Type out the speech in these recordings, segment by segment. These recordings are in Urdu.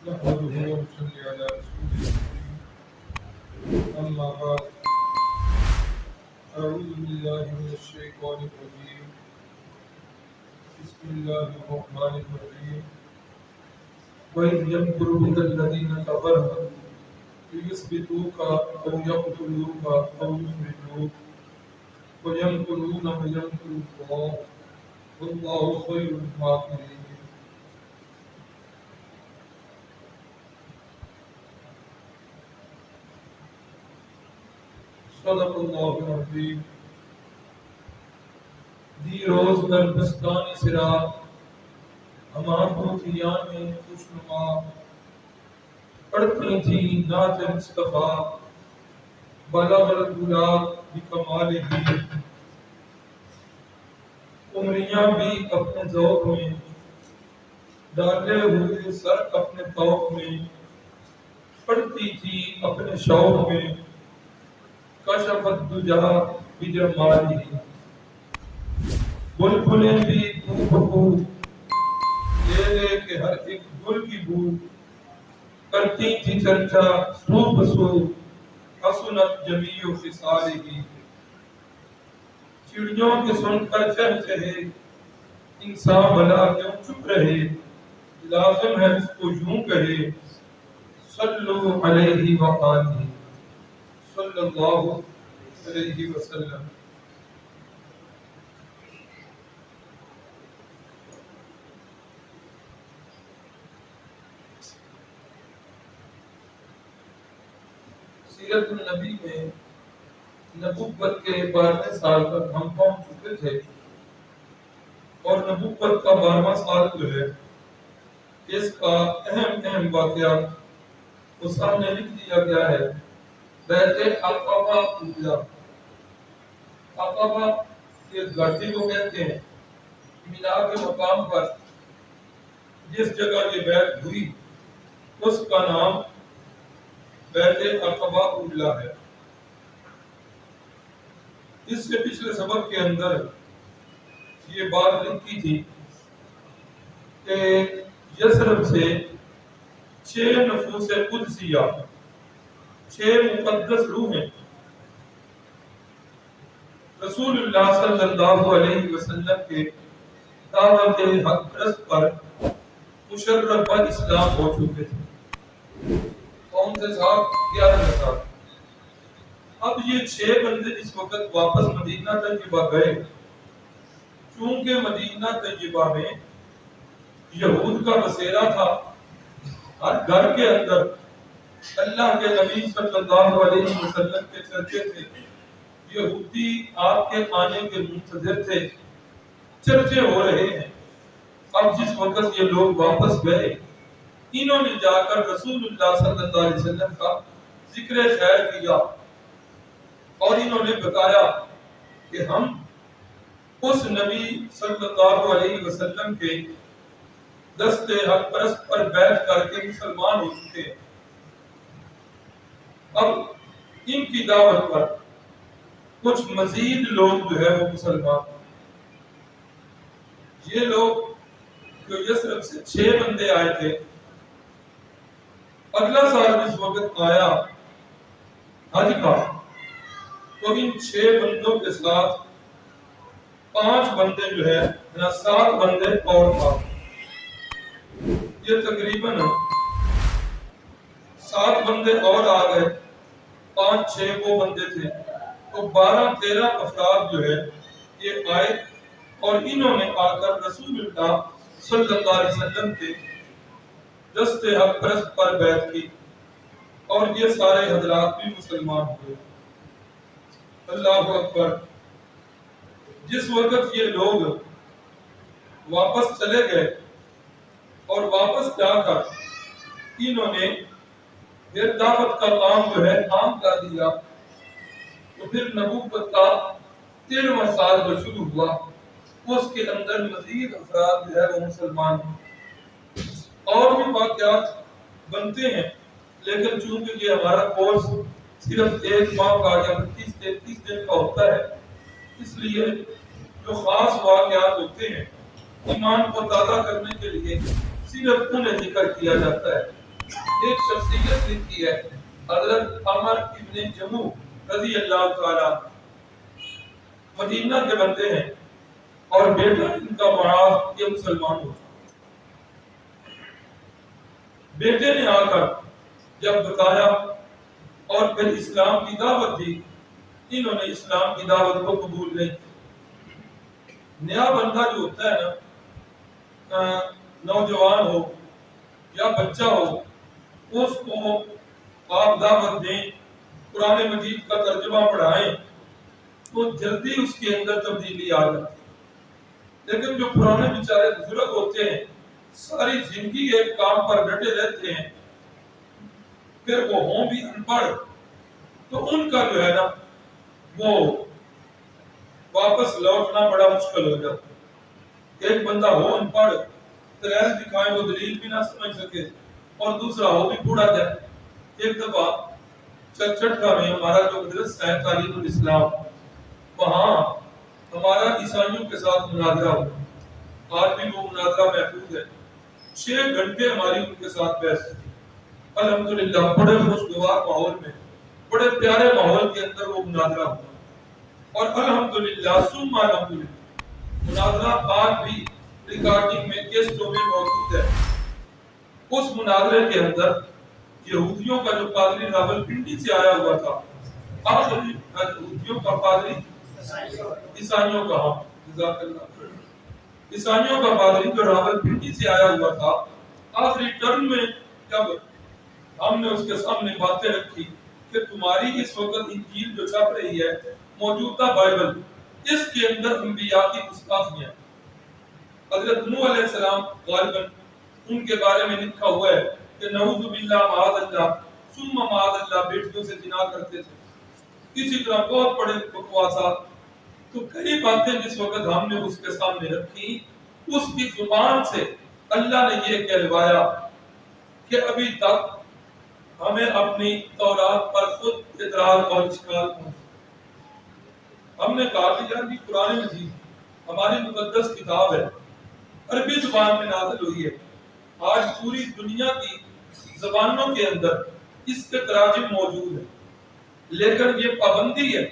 نحمده ونصلي على رسوله الكريم أما بعد أعوذ بالله من الشيطان الرجيم بسم الله الرحمن الرحيم وإذ يمكر بك الذين كفروا ليثبتوك أو يقتلوك أو يخرجوك ويمكرون ويمكر الله والله خير الماكرين. صدق اللہ العظیم. دی روز در بستان صراط ہمارا پوتھیان میں خوشنما پڑھتی تھی نعت مصطفیٰ بلغ العلا بکمالہ. عمریاں بھی اپنے ذوق میں ڈالے ہوئے سر اپنے طوق میں پڑھتی تھی اپنے شوق میں کشف الدجا بجمالہ. بلبلیں بھی بو بو لے لے کے ہر ایک گل کی بو کرتی تھی چرچا سو بسو حسنت جمیع خصالہ. چڑیوں کے سن کر چہچہے انسان بھلا کیوں چپ رہے لازم ہے اس کو یوں کہے صلو علیہ وآلہ صلی اللہ علیہ وسلم. سیرت النبی میں نبوت کے 12ویں سال تک ہم پہنچ چکے تھے اور نبوت کا 12واں سال جو ہے اس کا اہم واقعہ وہ سامنے لکھ دیا گیا ہے. بیعت عقبہ اولیٰ. عقبہ اس گھاٹی کو کہتے ہیں. مینا کے مقام پر جس جگہ یہ بیعت ہوئی اس کا نام بیعت عقبہ اولیٰ ہے. اس سے پچھلے سبق کے اندر یہ بات لکھی تھی کہ یثرب سے 6 نفوس قدسیہ 6 مقدس روحیں رسول اللہ صلی اللہ علیہ وسلم کے دعوت حق پرست پر مشرف پر اسلام ہو چکے تھے. کون سے صاحب 11 صاحب. اب یہ 6 بندے اس وقت واپس مدینہ طیبہ گئے. چونکہ مدینہ طیبہ میں یہود کا بسیرا تھا. ہر گھر کے اندر اللہ کے نبی صلی اللہ علیہ وسلم کے چرچے تھے. یہودی آپ کے آنے کے منتظر تھے. چرچے ہو رہے ہیں. اب جس وقت یہ لوگ واپس گئے انہوں نے جا کر رسول اللہ صلی اللہ علیہ وسلم کا ذکر خیر کیا اور انہوں نے بتایا کہ ہم اس نبی صلی اللہ علیہ وسلم کے دست حق پرست پر بیعت کر کے مسلمان ہو چکے ہیں. اب ان کی دعوت پر کچھ مزید لوگ جو ہے وہ مسلمان. یہ لوگ جو یثرب سے 6 بندے آئے تھے اگلا سال اس وقت آیا حج کا تو ان 6 بندوں کے ساتھ 5 بندے جو ہے 7 بندے اور تھا. یہ تقریباً 7 بندے اور آ گئے. 5-6 وہ بندے تھے تو 12-13 افراد جو ہے یہ آئے اور انہوں نے آ کر رسول اللہ صلی اللہ علیہ وسلم کے دست حق پرست پر بیعت کی اور یہ سارے حضرات بھی مسلمان ہوئے. اللہ اکبر. جس وقت یہ لوگ واپس چلے گئے اور واپس جا کر انہوں نے پھر دعوت کا کام جو ہے عام کر دیا تو پھر نبوت کا 13واں سال جو شروع ہوا اس کے اندر مزید افراد جو ہے وہ مسلمان ہیں. اور بھی واقعات بنتے ہیں لیکن چونکہ یہ ہمارا کورس صرف 1 ماہ کا یا 30-33 دن کا ہوتا ہے اس لیے جو خاص واقعات ہوتے ہیں ایمان کو تازہ کرنے کے لیے صرف انہیں ذکر کیا جاتا ہے. ایک شخصیت لکھی ہے حضرت عمر ابن جمو رضی اللہ تعالیٰ، مدینہ کے بندے ہیں، اور بیٹا ان کا معاذ یہ مسلمان ہو. بیٹے نے آ کر جب بتایا اور پھر اسلام کی دعوت دی، انہوں نے اسلام کی دعوت کو قبول نہیں. نیا بندہ جو ہوتا ہے نا، نوجوان ہو یا بچہ ہو، اس کو آپ دعوت دیں، قرآن مجید کا ترجمہ پڑھائیں تو جلدی اس کے اندر تبدیلی آ جاتی ہے. لیکن جو پرانے بیچارے بزرگ ہوتے ہیں، ساری زندگی ایک کام پر ڈٹے رہتے ہیں، پھر وہ ہوں بھی ان پڑھ، تو ان کا جو ہے نا وہ واپس لوٹنا بڑا مشکل ہو جاتا ہے. ایک بندہ ہو ان پڑھ، تریل دکھائیں وہ دلیل بھی نہ سمجھ سکے، اور دوسرا ہو بھی بوڑھا جائے. ایک دفعہ چٹا میں ہمارا جو مدرسہ ہے تعلیم الاسلام، وہاں ہمارا عیسائیوں کے ساتھ مناظرہ ہوا. آج بھی وہ مناظرہ محفوظ ہے. 6 گھنٹے ہماری ان کے ساتھ بحث تھی. الحمدللہ بڑے خوشگوار ماحول میں، بڑے پیارے ماحول کے اندر وہ مناظرہ ہوا، اور الحمدللہ ثم الحمدللہ مناظرہ آج بھی ریکارڈنگ میں کیسٹوں میں موجود ہے. اس مناظرے کے اندر یہودیوں کا جو پادری راولپنڈی سے آیا ہوا تھا، آخری یہودیوں کا پادری عیسائیوں کا، جزاک اللہ، عیسائیوں کا پادری جو راولپنڈی سے آیا ہوا تھا، آخری ٹرم میں جب ہم نے اس کے سامنے باتیں رکھی کہ تمہاری اس وقت انجیل جو چھپ رہی ہے، موجودہ بائبل، اس کے اندر انبیاء کی گستاخیاں، حضرت نوح علیہ السلام غالباً ان کے بارے میں لکھا ہوا ہے کہ نعوذ باللہ معاذ اللہ ثم معاذ اللہ بیٹیوں سے زنا کرتے تھے. اسی طرح بہت بڑے بکواسات. تو کئی باتیں جس وقت ہم نے اس کے سامنے رکھی، اس کی زبان سے اللہ نے یہ کہلوایا کہ ابھی تک ہمیں اپنی تورات پر خود اعتراض اور اشکال ہوا. ہم نے کہا کہ یار یہ قرآن مجید ہماری مقدس کتاب ہے، عربی زبان میں نازل ہوئی ہے. آج پوری دنیا کی زبانوں کے اندر اس کے تراجم موجود ہیں، لیکن یہ پابندی ہے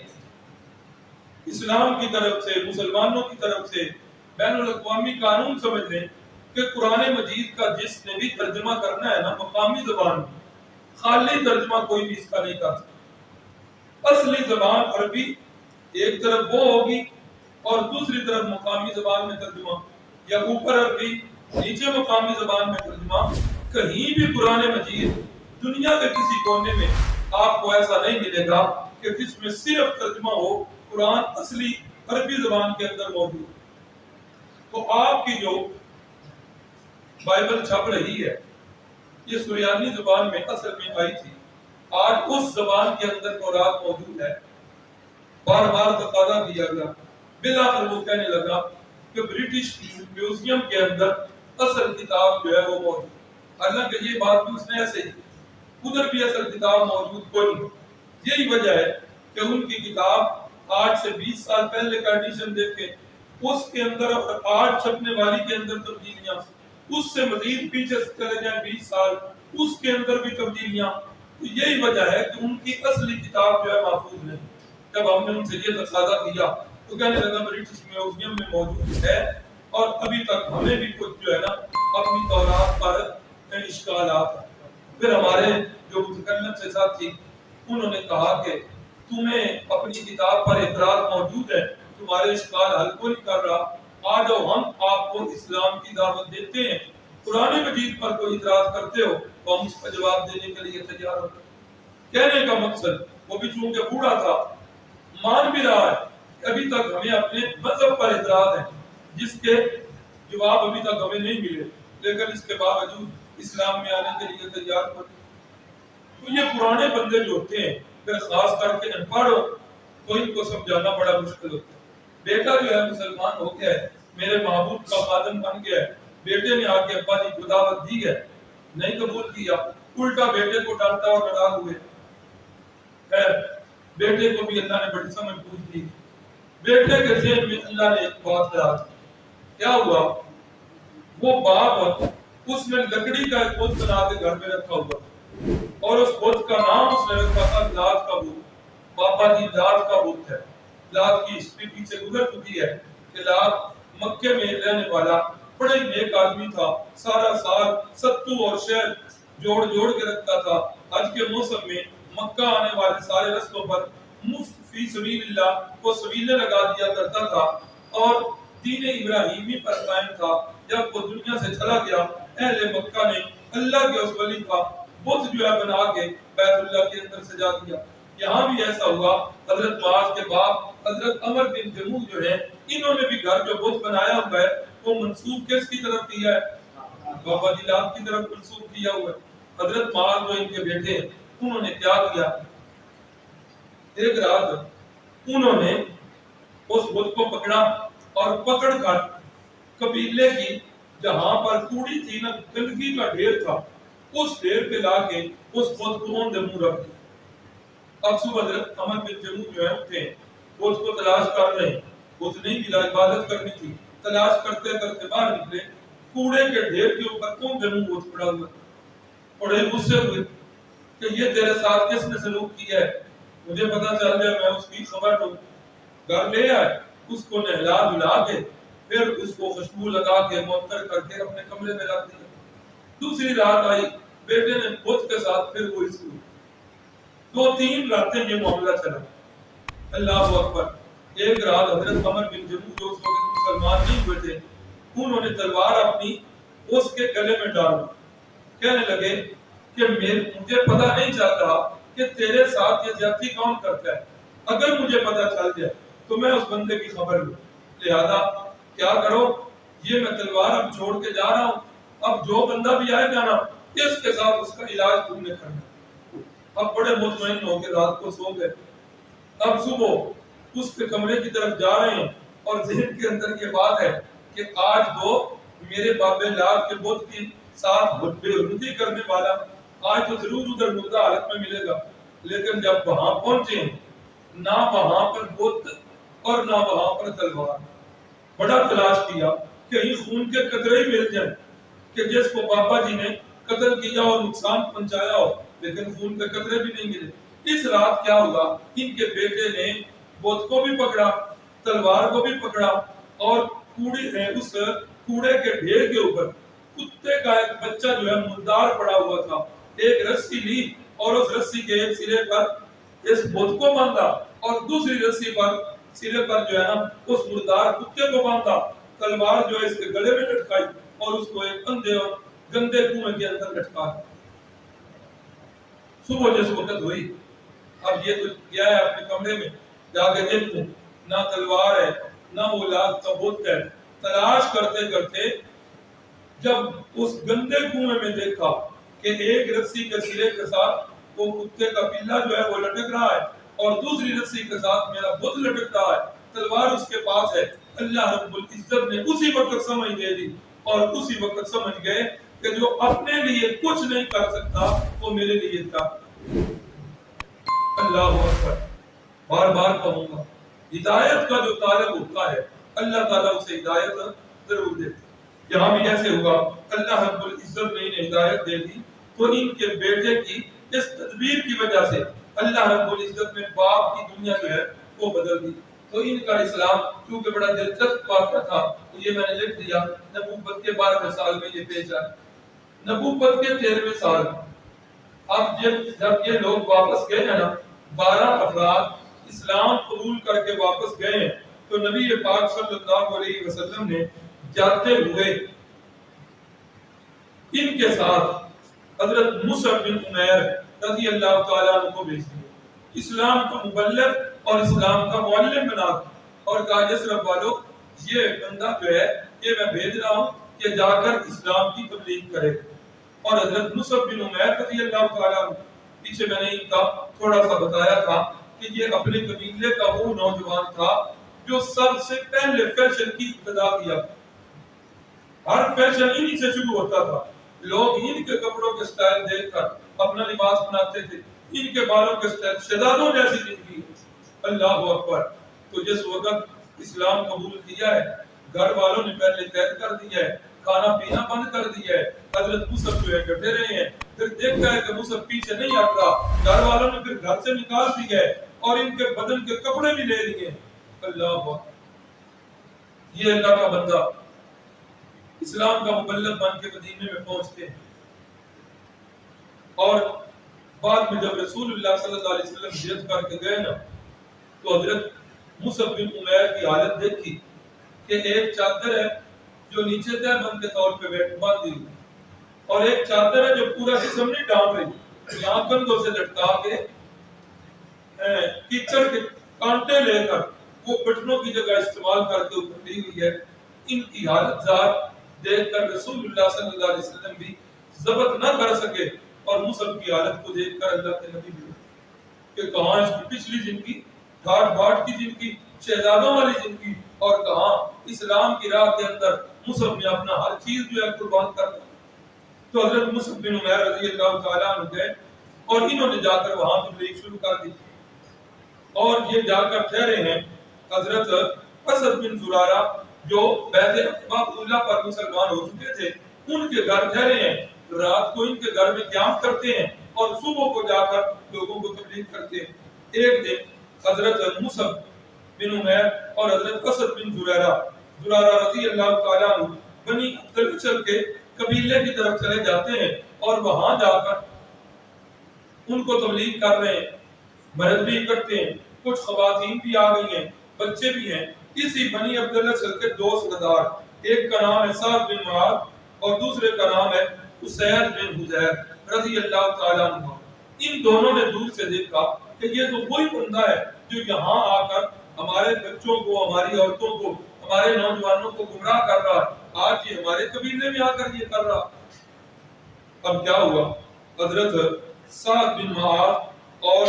اسلام کی طرف سے، مسلمانوں کی طرف سے، بین الاقوامی قانون سمجھ لیں کہ قرآن مجید کا جس نے بھی ترجمہ کرنا ہے نا مقامی زبان میں، خالی ترجمہ کوئی بھی اس کا نہیں کر سکتا. اصلی زبان عربی ایک طرف وہ ہوگی اور دوسری طرف مقامی زبان میں ترجمہ، یا اوپر عربی نیچے مقامی زبان میں ترجمہ. کہیں بھی قرآن مجید دنیا کے کسی کونے میں آپ کو ایسا نہیں ملے گا کہ جس میں صرف ترجمہ ہو، قرآن اصلی عربی زبان کے اندر موجود. تو آپ کی جو بائبل چھپ رہی ہے یہ سریانی زبان میں اصل میں آئی تھی، آج اس زبان کے اندر تورات موجود ہے. بار بار تقاضا کیا گیا، بالآخر وہ کہنے لگا کہ برٹش میوزیم کے اندر اصل کتاب جو ہے وہ موجود. حالانکہ یہ بات بھی اس نے ایسے ہی، ادھر بھی اصل کتاب موجود کوئی نہیں. یہی وجہ ہے کہ ان کی کتاب آج سے 20 سال پہلے کا ایڈیشن دیکھیں، اس کے اندر آج چھپنے والی کے اندر تبدیلیاں، اس سے مزید پیچھے چلے جائیں 20 سال، اس کے اندر بھی تبدیلیاں. تو یہی وجہ ہے کہ ان کی اصلی کتاب جو ہے محفوظ نہیں. جب ہم نے ان سے یہ تقاضا کیا تو کہنے لگا برٹش میوزیم میں موجود ہے، اور ابھی تک ہمیں بھی کچھ جو ہے نا اپنی تورات پر اشکالات. پھر ہمارے جو متکلم سے ساتھی انہوں نے کہا کہ تمہیں اپنی کتاب پر اعتراض موجود ہے، تمہارے اشکال حل کو نہیں کر رہا، آ جاؤ ہم آپ کو اسلام کی دعوت دیتے ہیں. قرآن مجید پر کوئی اعتراض کرتے ہو تو ہم اس کا جواب دینے کے لیے تیار ہوتے. کہنے کا مقصد وہ بھی چونکہ بوڑھا تھا، مان بھی رہا ہے کہ ابھی تک ہمیں اپنے مذہب پر اعتراض ہے جس کے جواب ابھی تک ہمیں نہیں ملے، لیکن اس کے باوجود اسلام میں آنے کے لیے تیار ہوتے. تو یہ پرانے بندے جو ہوتے ہیں پھر خاص کر کے ان پڑھ ہو تو ان کو سمجھانا بڑا مشکل ہوتا ہے. بیٹا جو ہے مسلمان ہو گیا ہے، میرے معبود کا خادم بن گیا ہے، بیٹے نے آ کے ابا جی کو دعوت دی ہے، نہیں قبول کیا، الٹا بیٹے کو ڈانٹا اور لڑا ہوئے. خیر بیٹے کو بھی اللہ نے بڑی سمجھ بوجھ دی. بیٹے کے ذہن میں اللہ نے ایک بات ڈال دی. کیا ہوا؟ وہ باپ اس نے لکڑی کا ایک بت بنا کے گھر میں رکھا ہوا، اور اس بت کا نام اس نے رکھا تھا لات کا بت. بابا جی لات کا بت ہے. لات کی ہسٹری پیچھے گزر چکی ہے کہ لات مکے میں رہنے والا بڑے نیک آدمی تھا. سارا سال ستو اور شہد جوڑ جوڑ کے رکھتا تھا. حج کے موسم میں مکہ آنے والے سارے رستوں پر مفت فی سبیل اللہ کو سبیلیں لگا دیا کرتا تھا اور دین ابراہیمی پر قائم تھا. جب وہ دنیا سے چلا گیا اہل مکہ نے اللہ کے اس ولی کا بت جو ہے بنا کے بیت اللہ کے اندر سجا دیا. یہاں بھی ایسا ہوا. حضرت معاذ کے باپ حضرت عمر بن جموح جو ہے انہوں نے بھی گھر جو بت بنایا ہوا ہے وہ منسوب کس کی طرف کیا ہے؟ بابا جی لات کی طرف منسوب کیا ہوا ہے. حضرت معاذ جو ان کے بیٹے ہیں انہوں نے کیا کیا؟ ایک رات انہوں نے اس بت کو پکڑا اور پکڑ کر قبیلے کی جہاں پر کوڑی تھی نا گندگی کا ڈھیر تھا اس ڈھیر پہ لا کے اس بت کو اون دے منہ رکھ دیا. اب صبح حضرت عمر بن جموح جو ہے اٹھے بت کو تلاش کر رہے ہیں. بت نہیں ملا, عبادت کرنی تھی. تلاش کرتے کرتے باہر نکلے, کوڑے کے ڈھیر کے اوپر کون دے منہ بت پڑا ہوا. بڑے غصے ہوئے کہ یہ تیرے ساتھ کس نے سلوک کیا ہے, مجھے پتا چل گیا میں اس کی خبر لوں. گھر لے آئے, اس کو نہلا دھلا کے پھر اس کو خوشبو لگا کے معطر کر کے اپنے کمرے میں رکھ دیا. دوسری رات آئی, بیٹے نے بت کے ساتھ پھر وہی سلوک. 2-3 راتیں یہ معاملہ چلا. اللہ اکبر. ایک رات حضرت عمر بن جموح جو اس وقت مسلمان نہیں ہوئے تھے انہوں نے تلوار اپنی اس کے گلے میں ڈال دی. کہنے لگے کہ مجھے پتا نہیں چل رہا کہ تیرے ساتھ یہ زیادتی کون کرتا ہے. اگر مجھے پتا چل جائے تو میں اس بندے کی خبر لوں. لہذا کیا کرو, یہ میں تلوار اب چھوڑ کے جا رہا ہوں. اب جو بندہ بھی آئے گا نا اس کے ساتھ اس کا علاج تم نے کرنا. اب بڑے مطمئن ہو کے رات کو سو گئے. اب صبح اس کے کمرے کی طرف جا رہے ہیں اور ذہن کے اندر یہ بات ہے کہ آج تو میرے بابے لات کے بت کی ساتھ بے حرمتی کرنے والا آج تو ضرور ادھر مردہ حالت میں ملے گا. لیکن جب وہاں پہنچے نہ وہاں پر بت اور نہ وہاں پر تلوار. بڑا تلاش کیا کہیں خون کے قطرے ہی مل جائیں کہ جس کو بابا جی نے قتل کیا اور نقصان پہنچایا ہو, لیکن خون کے قطرے بھی نہیں ملے. اس رات کیا ہوا, ان کے بیٹے نے بت کو بھی پکڑا, تلوار کو بھی پکڑا اور اس کوڑے کے ڈھیر کے اوپر کتے کا ایک بچہ جو ہے مردار پڑا ہوا تھا, ایک رسی لی اور اس رسی کے ایک سرے پر اس بت کو باندھا اور دوسری رسی پر سرے پر جو ہے نا اس مردار کتے کو باندھا. تلوار جو ہے اس کے گلے میں لٹکائی اور اس کو ایک اندھے اور گندے کنویں کے اندر لٹکا دیا. صبح جس وقت ہوئی, اب یہ تو کیا ہے اپنے کمرے میں جا کے دیکھوں, نہ تلوار ہے نہ وہ لات کا بت ہے. تلاش کرتے کرتے جب اس گندے کنویں میں دیکھا کہ ایک رسی کے سرے کے ساتھ وہ کتے کا پلا جو ہے وہ لٹک رہا ہے اور دوسری رسی کے ساتھ میرا بت لٹک رہا ہے, تلوار اس کے پاس ہے. اللہ رب العزت نے اسی وقت سمجھ دے دی اور اسی وقت سمجھ گئے کہ جو اپنے لیے کچھ نہیں کر سکتا وہ میرے لیے تھا. اللہ اکبر. بار بار کہوں گا, ہدایت کا جو طالب ہوتا ہے اللہ تعالیٰ اسے ہدایت ضرور دیتے. یہاں بھی ایسے ہوا, اللہ رب العزت نے انہیں ہدایت دے دی تو ان کے بیٹے کی اس تدبیر کی وجہ سے اللہ رب العزت نے باپ کی دنیا جو ہے وہ بدل دی. تو ان کا اسلام کیونکہ بڑا دلچسپ واقعہ تھا تو یہ میں نے لکھ دیا. نبوت کے 12ویں سال میں یہ پیش آیا. نبوت کے 13ویں سال اب جب یہ لوگ واپس گئے ہیں نا, 12 افراد اسلام قبول کر کے واپس گئے ہیں تو نبی پاک صلی اللہ علیہ وسلم نے جاتے ہوئے ان کے ساتھ حضرت مصعب بن عمیر رضی اللہ تعالیٰ عنہ کو بھیج دیا. اسلام کا مبلغ اور اسلام کا معلم بنا اور کہا یثرب والو یہ بندہ جو ہے یہ میں بھیج رہا ہوں کہ جا کر اسلام کی تبلیغ کرے. اور حضرت مصعب بن عمیر رضی اللہ تعالیٰ عنہ, پیچھے میں نے ان کا تھوڑا سا بتایا تھا کہ یہ اپنے قبیلے کا وہ نوجوان تھا جو سب سے پہلے فیشن کی ابتدا کیا. ہر فیشن انہی سے شروع ہوتا تھا. لوگ ان کے کپڑوں کے سٹائل دیکھ کر اپنا لباس بناتے تھے. ان کے بالوں کے سٹائل شہزادوں جیسی زندگی. اللہ اکبر. تو جس وقت اسلام قبول کیا ہے گھر والوں نے پہلے قید کر دیا ہے کھانا پینا بند کر دیا ہے. حضرت مصعب جو ہے ڈٹے رہے ہیں. پھر دیکھتا ہے کہ مصعب پیچھے نہیں ہٹ رہا. گھر والوں نے پھر گھر سے نکال دیا ہے اور ان کے بدن کے کپڑے بھی لے لیے. اللہ اکبر. یہ اللہ کا بندہ اسلام کا مبلغ بن کے مدینے میں پہنچتے ہیں. اور بعد میں جب رسول اللہ صلی اللہ علیہ وسلم ہجرت کر کے گئے نا تو حضرت مصعب بن عمیر کی حالت دیکھی کہ ایک چادر ہے جو نیچے تہ بند کے طور پہ باندھی ہوئی اور ایک چادر ہے جو پورا جسم نہیں ڈھانپ رہی. یہاں کندھوں سے لٹکا کے کیچڑ کے کانٹے لے کر وہ بٹنوں کی جگہ استعمال کر کے اوپر لی ہوئی ہے. ان کی حالت ذات دیکھ کر رسول اللہ صلی اللہ علیہ وسلم بھی ضبط نہ کر سکے اور مصعب کی حالت کو دیکھ کر اللہ کے نبی بھی کہ کہاں اس کی پچھلی زندگی ڈھاٹ بھاٹ کی زندگی شہزادوں والی زندگی اور کہاں اسلام کی راہ کے اندر مصعب نے اپنا ہر چیز جو ہے قربان کر دی. تو حضرت مصعب بن عمیر رضی اللہ تعالیٰ عنہ گئے اور انہوں نے جا کر وہاں تبلیغ شروع کر دی اور یہ جا کر ٹھہرے ہیں. حضرت اسد بن زرارہ جو بیعت عقبہ اولیٰ پر مسلمان ہو چکے تھے ان کے گھر ٹھہرے ہیں. رات کو ان کے گھر میں قیام کرتے ہیں اور صبح کو جا کر لوگوں کو تبلیغ کرتے ہیں. ایک دن حضرت مصعب بن عمیر اور حضرت اسد بن زرارہ رضی اللہ تعالیٰ عنہ بنی عبد الاشر کے قبیلے کی طرف چلے جاتے ہیں اور وہاں جا کر ان کو تبلیغ کر رہے ہیں. مرد بھی کرتے ہیں, کچھ خواتین بھی آ گئی ہیں, بچے بھی ہیں. اسی بنی عبد الاشر کے دو سردار, ایک کا نام ہے سعد بن معاذ اور دوسرے کا نام ہے اسید بن حضیر رضی اللہ تعالیٰ عنہ. ان دونوں نے دور سے دیکھا کہ یہ تو وہی بندہ ہے جو یہاں آ کر ہمارے بچوں کو, ہماری عورتوں کو, ہمارے نوجوانوں کو گمراہ کر رہا ہے. آج یہ ہمارے قبیلے میں آ کر یہ کر رہا. اب کیا ہوا, حضرت سعد بن معاذ اور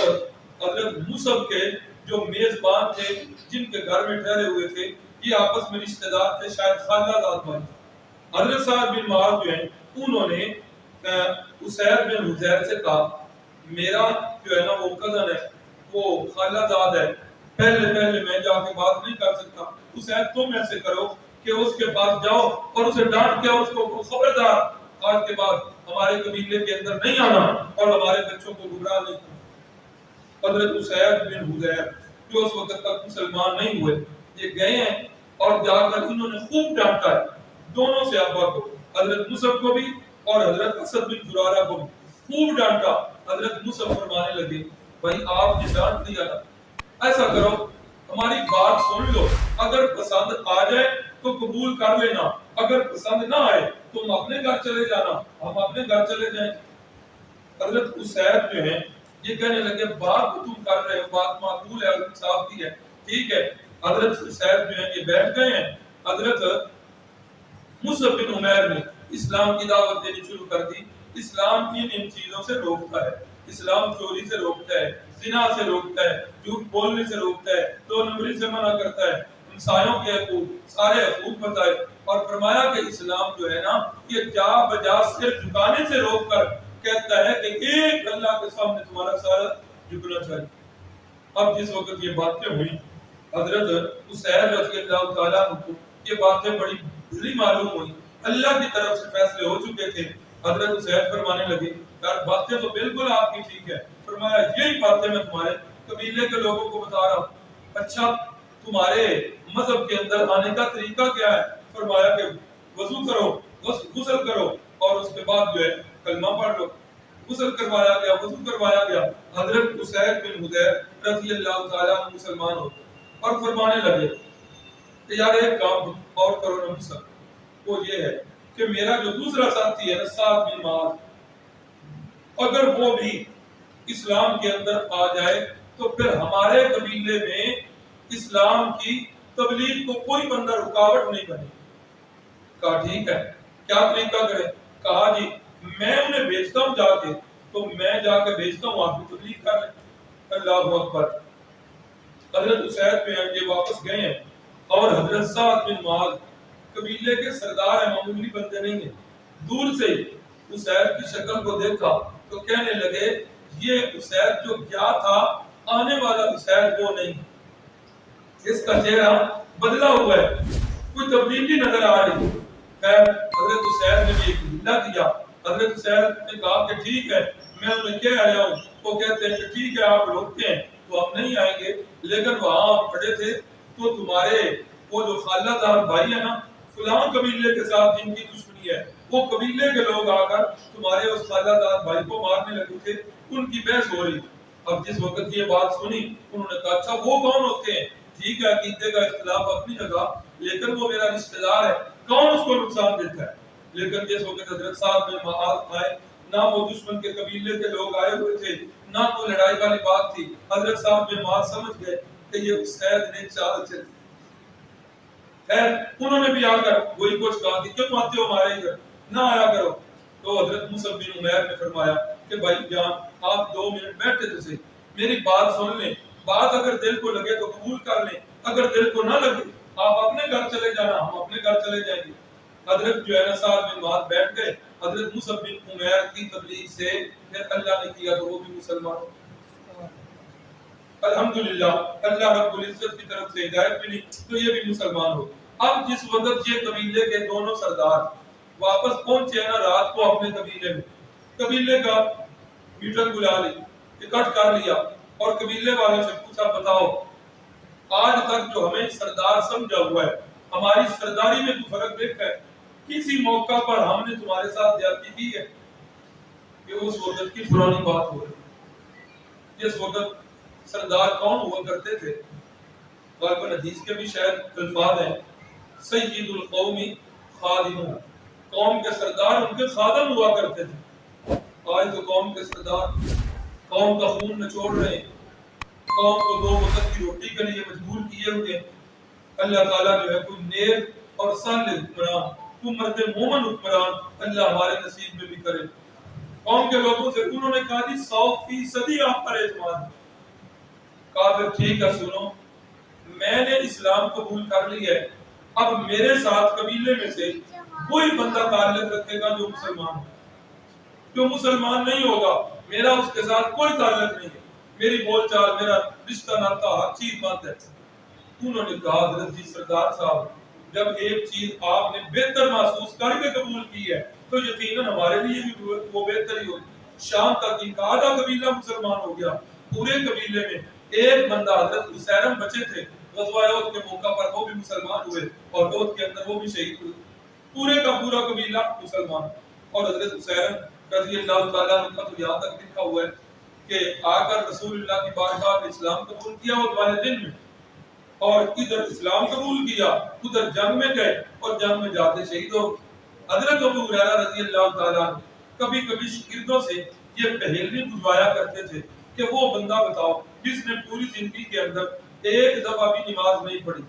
حضرت مصعب کے جو میزبان تھے جن کے گھر میں ٹھہرے ہوئے تھے یہ آپس میں رشتہ دار تھے, شاید خالہ زاد بھائی. حضرت سعد بن معاذ جو ہیں انہوں نے اسید بن حضیر سے کہا میرا جو ہے نا وہ کزن ہے, وہ خالہ زاد ہے, پہلے میں جا کے بات نہیں کر سکتا. اسید تم ایسے کرو کہ اس کے پاس جاؤ اور اسے ڈانٹ کے اس کو خبردار آج کے بعد ہمارے قبیلے کے اندر نہیں آنا اور ہمارے بچوں کو گمراہ نہیں کرنا. حضرت اسید بن حضیر جو اس وقت تک مسلمان نہیں ہوئے یہ گئے ہیں اور جا کر انہوں نے خوب ڈانٹا ہے دونوں سے ابا کو, حضرت مصعب کو بھی اور حضرت اسد بن زرارہ کو بھی خوب ڈانٹا. حضرت مصعب فرمانے لگے بھائی آپ نے ڈانٹ دیا نا, ایسا کرو ہماری بات سن لو, اگر پسند آ جائے تو قبول کر لینا, اگر پسند نہ آئے تم اپنے گھر چلے جانا, ہم اپنے گھر چلے جائیں. حضرت اسید جو ہیں یہ کہنے لگے بات تو تم کر رہے ہو, بات معقول ہے, حضرت صاحب کی ہے, ٹھیک ہے. حضرت اسید جو ہیں یہ بیٹھ گئے ہیں. حضرت مصعب بن عمیر نے اسلام کی دعوت دینی شروع کر دی. اسلام ان چیزوں سے روکتا ہے, اسلام چوری سے روکتا ہے, زنا سے روکتا ہے, جھوٹ بولنے سے روکتا ہے, دو نمبری سے منع کرتا ہے, ہمسایوں کے حقوق سارے حقوق بتائے اور فرمایا کہ اسلام جو ہے نا یہ جا بجا صرف جھکانے سے روک کر کہتا ہے کہ ایک اللہ کے سامنے تمہارا سارا جھکنا چاہیے. اب جس وقت یہ باتیں ہوئی حضرت اسید رضی اللہ تعالیٰ عنہ کو یہ باتیں بڑی بھلی معلوم ہوئی, اللہ کی طرف سے فیصلے ہو چکے تھے. حضرت اسید فرمانے لگے یار باتیں تو بالکل آپ کی ٹھیک ہے. فرمایا یہی باتیں میں تمہارے قبیلے کے لوگوں کو بتا رہا ہوں. اچھا تمہارے مذہب کے اندر آنے کا طریقہ کیا ہے؟ فرمایا کہ وضو کرو, غسل کرو اور اس کے بعد جو ہے کلمہ پڑھ لو. غسل کروایا گیا, وضو کروایا گیا. حضرت اسید بن حضیر رضی اللہ تعالیٰ عنہ مسلمان ہو اور فرمانے لگے کہ یار ایک کام اور کرو نا مصعب, وہ یہ ہے کہ میرا جو دوسرا ساتھی ہے نا سعد بن معاذ, اگر وہ بھی اسلام کے اندر آ جائے تو پھر ہمارے قبیلے میں اسلام کی تبلیغ کو کوئی بندہ رکاوٹ نہیں بنے. کہا ٹھیک ہے, کیا طریقہ کرے؟ کہا جی میں انہیں بھیجتا ہوں جا کے, تو میں جا کے بھیجتا ہوں آپ کی تبلیغ کر لیں. اللہ اکبر. حضرت اسید پہ یہ واپس گئے ہیں اور حضرت سعد بن معاذ قبیلے کے سردار ہیں, معمولی بندے نہیں ہیں. دور سے اسید کی شکل کو دیکھا تو کہنے لگے یہ اسید جو کیا تھا آنے والا اسید وہ نہیں, اس کا چہرہ بدلا ہوا ہے, کوئی تبدیلی نظر آ رہی. خیر حضرت حسین نے بھی ایک ہلا دیا. حضرت حسین نے کہا کہ ٹھیک ہے میں انہیں کہہ آیا ہوں. وہ کہتے ہیں کہ ٹھیک ہے آپ روکتے ہیں تو ہم نہیں آئیں گے, لیکن وہاں آپ کھڑے تھے تو تمہارے وہ جو خالہ دار بھائی ہے نا فلاں قبیلے کے ساتھ جن کی دشمنی ہے, وہ قبیلے کے لوگ آ کر تمہارے اس خالہ دار بھائی کو مارنے لگے تھے, ان کی بحث ہو رہی. اب جس وقت یہ بات سنی انہوں نے کہا اچھا وہ کون ہوتے ہیں؟ ٹھیک ہے عقیدے کا اختلاف اپنی جگہ, لیکن وہ میرا رشتہ دار ہے, کون اس کو نقصان دیتا ہے؟ لیکن جس وقت حضرت صاحب میں معاذ آئے, نہ وہ دشمن کے قبیلے کے لوگ آئے ہوئے تھے, نہ کوئی لڑائی والی بات تھی. حضرت صاحب میں معاذ سمجھ گئے کہ یہ حسین نے چال چلی. خیر انہوں نے بھی آ کر وہی کچھ کہا کہ کیوں آتے ہو ہمارے ادھر, نہ آیا کرو. تو حضرت مصعب بن عمیر نے فرمایا کہ بھائی جان آپ 2 منٹ بیٹھے تھے, میری بات سن لیں, بات اگر دل کو لگے تو قبول کر لیں, اگر دل کو نہ لگے آپ اپنے گھر چلے جانا, ہم اپنے گھر چلے جائیں گے. حضرت جو ہے نا صاحب بن معاذ بیٹھ گئے. حضرت مصعب بن عمیر کی تبلیغ سے پھر اللہ نے کیا تو وہ بھی مسلمان ہو. الحمدللہ اللہ رب العزت کی طرف سے ہدایت ملی تو یہ بھی مسلمان ہو. اب جس وقت یہ قبیلے کے دونوں سردار واپس پہنچے نا رات کو اپنے قبیلے میں, قبیلے کا میٹنگ بلا لی, اکٹھ کر لیا اور قبیلے والوں سے پوچھا بتاؤ آج تک جو ہمیں سردار سمجھا ہوا ہے, ہماری سرداری میں کوئی فرق دیکھا ہے؟ کسی موقع پر ہم نے تمہارے ساتھ زیادتی کی ہے؟ کہ اس وقت کی پرانی بات ہو رہی. جس وقت سردار کون ہوا کرتے تھے, غالباً حدیث کے بھی شاید الفاظ ہیں سید القوم خادمون, قوم کے سردار ان کے خادم ہوا کرتے تھے. آج تو قوم کے سردار قوم کا خون نچوڑ رہے ہیں, قوم کو 2 وقت کی روٹی کے لیے مجبور کیے ہوئے. اللہ تعالیٰ جو ہے کوئی نیک اور صالح حکمران, کوئی مرد مومن حکمران اللہ ہمارے نصیب میں بھی کرے. قوم کے لوگوں سے انہوں نے کہا جی 100% آپ پر اعتماد ہے. کہا پھر ٹھیک ہے سنو, میں نے اسلام قبول کر لیا ہے, اب میرے ساتھ قبیلے میں سے کوئی بندہ تعلق رکھے گا جو مسلمان ہے, جو مسلمان نہیں ہوگا میرا اس کے ساتھ کوئی تعلق نہیں ہے, میری بول چال میرا رشتہ ناتا ہر چیز بند ہے. انہوں نے کہا حضرت جی سردار صاحب جب ایک چیز آپ نے بہتر محسوس کر کے قبول کی ہے تو یقیناً ہمارے لیے بھی وہ بہتر ہی ہوگی. شام تک ان کا آدھا قبیلہ مسلمان ہو گیا, پورے قبیلے میں ایک بندہ حضرت اسیرم بچے تھے, غزوہ احد کے موقع پر وہ بھی مسلمان ہوئے اور احد کے اندر وہ بھی شہید ہوئے. پورے کا پورا قبیلہ مسلمان. اور حضرت اسیرم رضی اللہ تعالیٰ عنہ کا تو یہاں تک لکھا ہوا ہے کہ آ کر رسول اللہ کی بارگاہ میں اسلام قبول کیا احد والے دن میں, اور ادھر اسلام قبول کیا ادھر جنگ میں گئے اور جنگ میں جاتے شہید ہو. حضرت ابو ہریرہ رضی اللہ تعالیٰ عنہ کبھی کبھی شاگردوں سے یہ پہلوی بجوایا کرتے تھے کہ وہ بندہ بتاؤ جس نے پوری زندگی کے اندر ایک دفعہ بھی نماز نہیں پڑھی,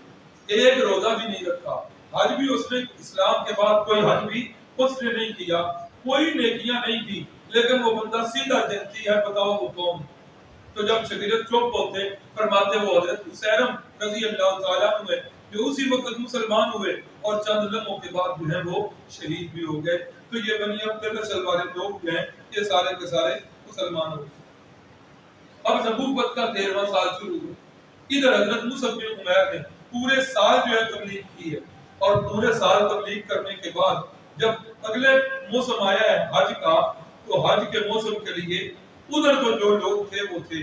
ایک روزہ بھی نہیں رکھا, حج بھی اس نے اسلام کے بعد کوئی حج بھی اس نے نہیں کیا, کوئی نیکیاں نہیں کی, لیکن وہ بندہ سیدھا جنتی ہے, بتاؤ وہ کون؟ تو جب شاگرد چپ ہوتے فرماتے وہ حضرت اسیرم رضی اللہ تعالیٰ عنہ جو اسی وقت مسلمان ہوئے اور چند لمحوں کے بعد جو ہے وہ شہید بھی ہو گئے. تو یہ بنی عبداللہ والے لوگ جو ہیں یہ سارے کے سارے مسلمان ہوئے. اب نبوت کا 13واں سال شروع ہوا. ادھر حضرت مصعب بن عمیر نے پورے سال جو ہے تبلیغ کی ہے, اور پورے سال تبلیغ کرنے کے بعد جب اگلے موسم آیا ہے حج کا, تو حج کے موسم کے لیے ادھر تو جو لوگ تھے وہ تھے,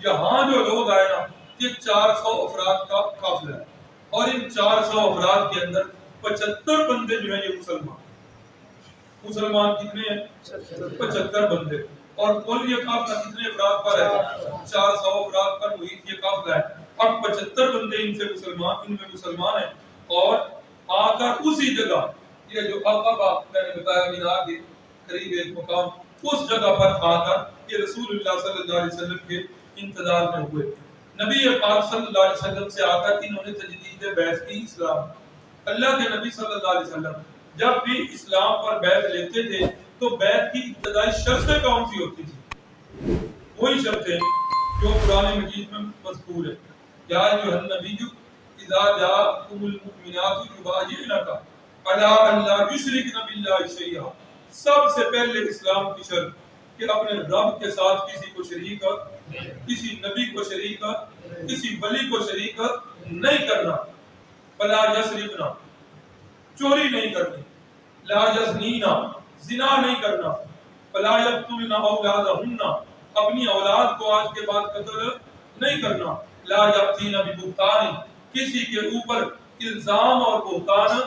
یہاں جو لوگ آئے نا یہ 400 افراد کا قافلہ ہے, اور ان 400 افراد کے اندر 75 بندے جو ہیں یہ مسلمان کتنے ہیں؟ 75 بندے. اور کل یہ قافلہ کتنے افراد پر ہے؟ 400 افراد پر محیط یہ قافلہ ہے. اب 75 بندے ان میں مسلمان ہیں, اور آ کر اسی جگہ یہ جو عقبہ میں نے بتایا مینا کے قریب ایک مقام, اس جگہ پر آ کر یہ رسول اللہ صلی اللہ علیہ وسلم کے انتظار میں ہوئے. نبی پاک صلی اللہ علیہ وسلم سے آ کر انہوں نے تجدید بیعت کی اسلام. اللہ کے نبی صلی اللہ علیہ وسلم جب بھی اسلام پر بیعت لیتے تھے تو بیعت کی ابتدائی شرطیں کون سی ہوتی تھی؟ وہی شرطیں جو قرآن مجید میں مذکور ہے. یا ایھا النبی اذا جاءکم المؤمنات یبایعنک علی ان لا یشرکن باللہ شیئا. سب سے پہلے اسلام کی شرط کہ اپنے رب کے ساتھ کسی کو شریک, کسی نبی کو شریک, کسی ولی کو شریک نہیں کرنا. فلا یسرقنا, چوری نہیں کرنی، لا یزنینا زنا نہیں کرنا، فلا یقتلن اولادہن اپنی اولاد کو آج کے بعد قتل نہیں کرنا، لا یأتین ببہتان کسی کے اوپر الزام اور بہتان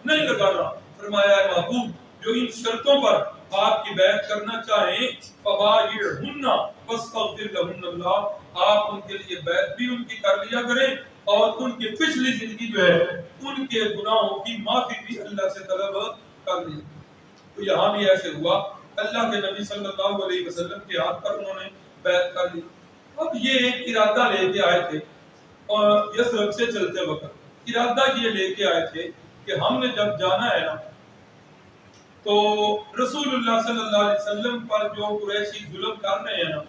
نہیں لگانا۔ فرمایا ہے محبوب جو ان شرطوں پر آپ کی بیعت کرنا چاہیں فبایعہن واستغفر لہن اللہ، آپ ان کے لیے بیعت بھی ان کی کر لیا کریں اور ان کی پچھلی زندگی جو ہے ان کے گناہوں کی معافی بھی اللہ سے طلب کر لی۔ تو یہاں بھی ایسے ہوا، اللہ کے نبی صلی اللہ علیہ وسلم کے ہاتھ پر انہوں نے بیعت کر لی۔ اب یہ ایک ارادہ لے کے آئے تھے اور یثرب سے چلتے وقت ارادہ یہ لے کے آئے تھے کہ ہم نے جب جانا ہے نا تو رسول اللہ صلی اللہ علیہ وسلم پر جو قریشی ظلم کر رہے ہیں نا،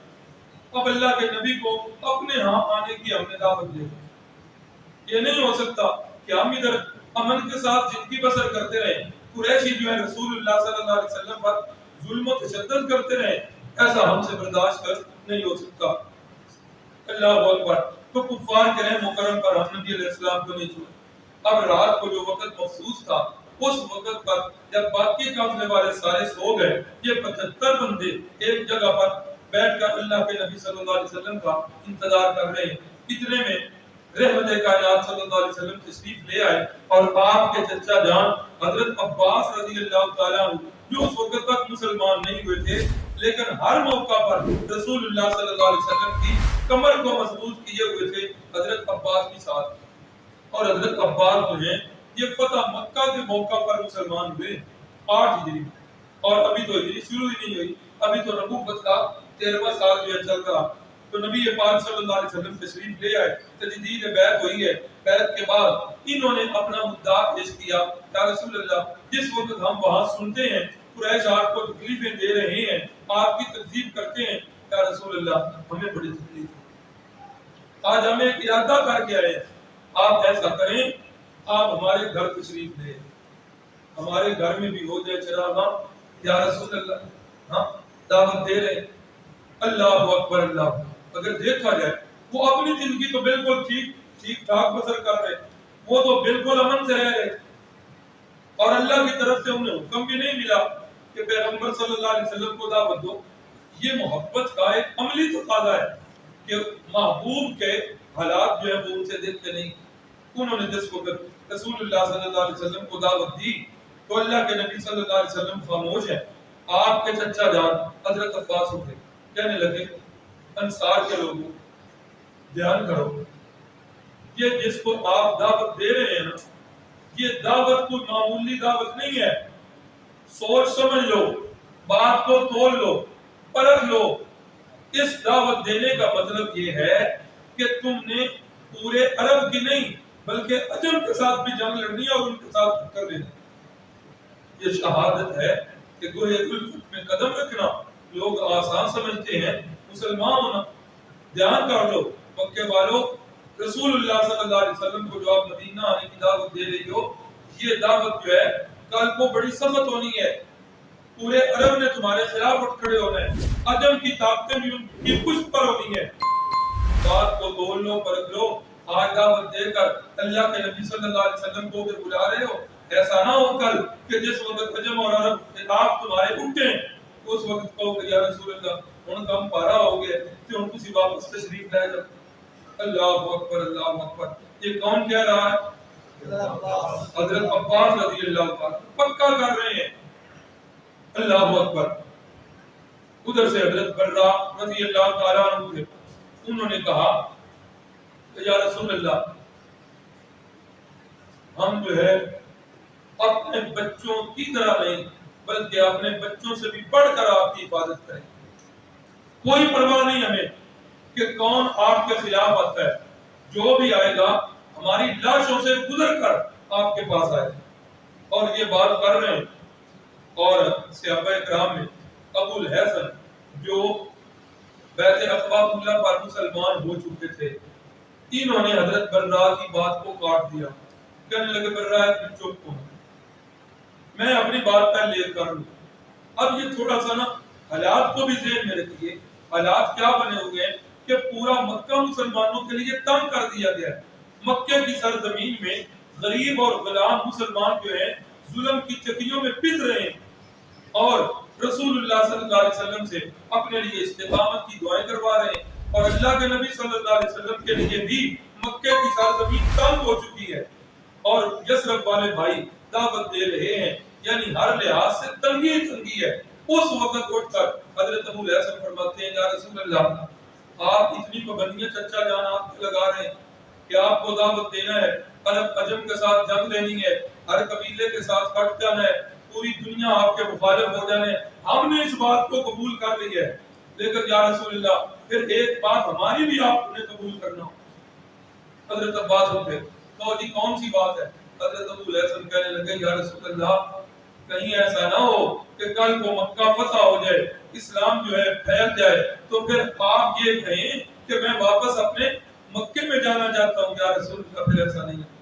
اب اللہ کے نبی کو اپنے ہاں آنے کی ہم نے دعوت دے دی۔ یہ نہیں ہو سکتا کہ ہم ادھر امن کے ساتھ زندگی بسر کرتے رہیں، قریشی جو ہے رسول اللہ صلی اللہ علیہ وسلم پر ظلم و تشدد کرتے رہیں، ایسا ہم سے برداشت نہیں ہو سکتا۔ اللہ اکبر۔ تو کفار کے رحم و کرم پر ہم نبی علیہ السلام کو نہیں چھوڑا۔ اب رات کو جو وقت مخصوص تھا اس وقت پر جب باقی قافلے والے سارے سو گئے، یہ 75 بندے ایک جگہ پر بیٹھ کر اللہ کے نبی صلی اللہ علیہ وسلم کا انتظار کر رہے ہیں۔ اتنے میں رحمت کائنات صلی اللہ علیہ وسلم تشریف لے آئے اور آپ کے چچا جان حضرت عباس رضی اللہ تعالیٰ عنہ جو اس وقت تک مسلمان نہیں ہوئے تھے لیکن ہر موقع پر رسول اللہ صلی اللہ علیہ وسلم کی کمر کو مضبوط کیے ہوئے تھے، حضرت عباس کے ساتھ۔ اور حضرت عباس جو ہیں یہ فتح مکہ کے موقع پر مسلمان ہوئے 8 ہجری، اور ابھی تو ہجری شروع ہی نہیں ہوئی، ابھی تو نبوت کا 13واں سال جو ہے چل رہا۔ تو نبی پاک صلی اللہ علیہ وسلم تشریف لے آئے، تجدید بیعت ہوئی ہے۔ بیعت کے بعد انہوں نے اپنا مدعا پیش کیا، یا رسول اللہ جس وقت ہم وہاں سنتے ہیں قریش آپ کو تکلیفیں دے رہے ہیں، آپ کی تکذیب کرتے ہیں، یا رسول اللہ ہمیں بڑی تکلیف ہے، آج ہمیں ایک ارادہ کر کے آئے ہیں، آپ ایسا کریں آپ ہمارے گھر تشریف لے، ہمارے گھر میں بھی ہو جائے چراغاں، یا رسول اللہ ہاں دعوت دے رہے ہیں۔ اللہ اکبر اللہ۔ اگر دیکھا جائے وہ اپنی زندگی تو بالکل ٹھیک ٹھاک بسر کر رہے، وہ تو بالکل امن سے رہ رہے، اور اللہ کی طرف سے انہیں حکم بھی نہیں ملا کہ پیغمبر صلی اللہ علیہ وسلم کو دعوت دو۔ یہ محبت کا ایک عملی تقاضا ہے کہ محبوب کے حالات جو ہیں وہ ان سے دیکھتے نہیں۔ انہوں نے جس وقت رسول اللہ صلی اللہ علیہ وسلم کو دعوت دی تو اللہ کے نبی صلی اللہ علیہ وسلم خاموش ہیں۔ آپ کے چچا جان حضرت عباس اٹھے، کہنے لگے انصار کے لوگوں دھیان کرو، یہ جس کو آپ دعوت دے رہے ہیں نا یہ دعوت کوئی معمولی دعوت نہیں ہے، سوچ سمجھ لو، بات کو تول لو، پرکھ لو۔ اس دعوت دینے کا مطلب یہ ہے کہ تم نے پورے عرب کی نہیں بلکہ عجم کے ساتھ بھی جنگ لڑنی ہے اور ان کے ساتھ ٹکر دینا۔ یہ شہادت ہے کہ گوہے الفت میں قدم رکھنا لوگ آسان سمجھتے ہیں، مسلمان ہونا دھیان کر لو۔ مکے والوں رسول اللہ صلی اللہ علیہ وسلم کو جو آپ مدینہ آنے کی دعوت دے رہی ہو، یہ دعوت جو ہے کل کو بڑی سخت ہونی ہے، پورے عرب نے تمہارے خلاف اٹھ کھڑے ہونا ہے، عجم کی طاقتیں بھی ان کی پشت پر ہونی ہے۔ بات کو تول لو، پرکھ لو۔ آج دعوت دے کر اللہ کے نبی صلی اللہ علیہ وسلم کو پھر بلا رہے ہو، ایسا نہ ہو کل کہ جس وقت عجم اور عرب خلاف تمہارے اٹھے اس وقت کہو کہ یا رسول اللہ ان کا ہم پارا ہو گئے کہ ان کو سی واپس تشریف لائے جب۔ اللہ اکبر اللہ اکبر۔ یہ کون کہہ رہا ہے؟ حضرت عباس رضی اللہ عنہ پکا کر رہے ہیں۔ اللہ اکبر۔ ادھر سے حضرت برا رضی اللہ تعالیٰ عنہ تھے، انہوں نے کہا کہ یا رسول اللہ ہم جو ہے اپنے بچوں کی طرح نہیں بلکہ اپنے بچوں سے بھی بڑھ کر آپ کی حفاظت کریں، کوئی پرواہ نہیں ہمیں کہ کون آپ کے خلاف آتا ہے، جو بھی آئے گا ہماری لاشوں سے گزر کر آپ کے پاس آئے۔ اور یہ بات کر رہے ہیں، اور صحابہ کرام میں ابو الحسن جو بیعت عقبہ اللہ پر مسلمان ہو چکے تھے، انہوں نے حضرت برا کی بات کو کاٹ دیا، کہنے لگے برا ہے چپ ہو، میں اپنی بات پہلے کر لوں۔ اب یہ تھوڑا سا نا حالات کو بھی ذہن میں رکھیے، حالات کیا بنے ہوئے ہیں کہ پورا مکہ مسلمانوں کے لیے تنگ کر دیا گیا ہے۔ مکے کی سرزمین میں غریب اور غلام مسلمان جو ہیں ظلم کی چکیوں میں پس رہے ہیں اور رسول اللہ صلی اللہ علیہ وسلم سے اپنے لیے استقامت کی دعائیں کروا رہے ہیں، اور اللہ کے نبی صلی اللہ علیہ وسلم کے لیے بھی مکے کی سرزمین تنگ ہو چکی ہے اور یثرب والے بھائی دعوت دے رہے ہیں، یعنی ہر لحاظ سے تنگی تنگی ہے۔ اس وقت اٹھ کر حضرت ابو الحسن فرماتے ہیں یا رسول اللہ آپ اتنی پابندیاں چچا جان آپ پہ لگا رہے ہیں کہ آپ کو دعوت دینا ہے، عرب عجم کے ساتھ جنگ لینی ہے، ہر قبیلے کے ساتھ کٹ جانا ہے، پوری دنیا آپ کے مخالف ہو جانے، ہم نے اس بات کو قبول کر لی ہے، لیکن یا رسول اللہ پھر ایک بات ہماری بھی آپ نے قبول کرنا ہو۔ حضرت عباس اٹھے تو جی کون سی بات ہے؟ حضرت ابو الحسن کہنے لگے یا رسول اللہ کہیں ایسا نہ ہو کہ کل کو مکہ فتح ہو جائے، اسلام جو ہے پھیل جائے، تو پھر آپ یہ کہیں کہ میں واپس اپنے مکے میں جانا چاہتا ہوں۔ یا رسول اللہ پھر ایسا نہیں ہے،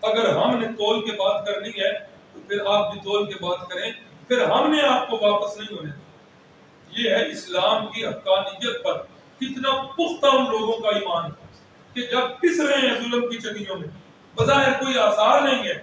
اگر ہم نے تول کے بات کرنی ہے تو پھر آپ بھی تول کے بات کریں، پھر ہم نے آپ کو واپس نہیں ہونے۔ یہ ہے اسلام کی حقانیت پر کتنا پختہ ان لوگوں کا ایمان ہے کہ جب پس رہے ہیں ظلم کی چکیوں میں، بظاہر کوئی آثار نہیں ہے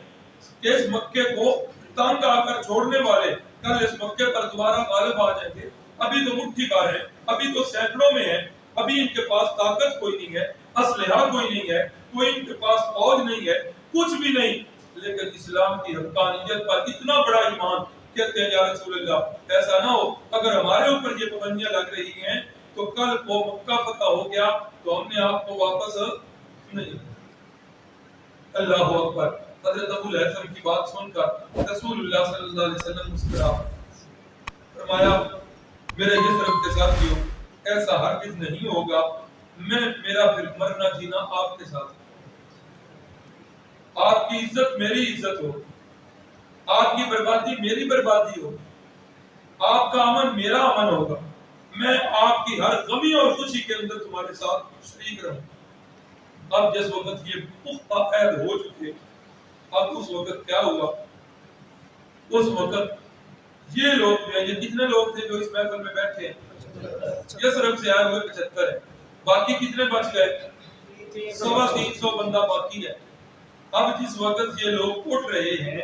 کہ اس مکے کو تنگ آ کر چھوڑنے والے کل اس مکے پر دوبارہ غالب آ جائیں گے، ابھی تو مٹھی بھر ہیں، ابھی تو سینکڑوں میں ہیں، ابھی ان کے پاس طاقت کوئی نہیں ہے، اسلحہ کوئی نہیں ہے، کوئی ان کے پاس فوج نہیں ہے، کچھ بھی نہیں، لیکن اسلام کی حقانیت پر اتنا بڑا ایمان، کہتے ہیں یا رسول اللہ ایسا نہ ہو اگر ہمارے اوپر یہ پابندیاں لگ رہی ہیں تو کل کو مکہ فتح ہو گیا تو ہم نے آپ کو واپس نہیں۔ اللہ اکبر۔ حضرت ابو الحسن کی بات سن کر رسول اللہ صلی اللہ علیہ وسلم مسکرا فرمایا میرے یثرب کے ساتھیوں ایسا ہرگز نہیں ہوگا، میرا پھر مرنا جینا آپ کے ساتھ، آپ کی عزت میری عزت ہو، آپ کی بربادی میری بربادی ہو، آپ کا امن میرا امن ہوگا، میں آپ کی ہر غمی اور خوشی کے اندر تمہارے ساتھ شریک رہوں۔ اب جس وقت یہ پختہ عہد ہو چکے، اب اس وقت کیا ہوا؟ اس وقت یہ لوگ یہ کتنے لوگ تھے جو اس محفل میں بیٹھے ہیں؟ یثرب سے آئے ہوئے 75 ہیں، باقی کتنے بچ گئے؟ 350 بندہ باقی ہے۔ اب جس وقت یہ لوگ اٹھ رہے ہیں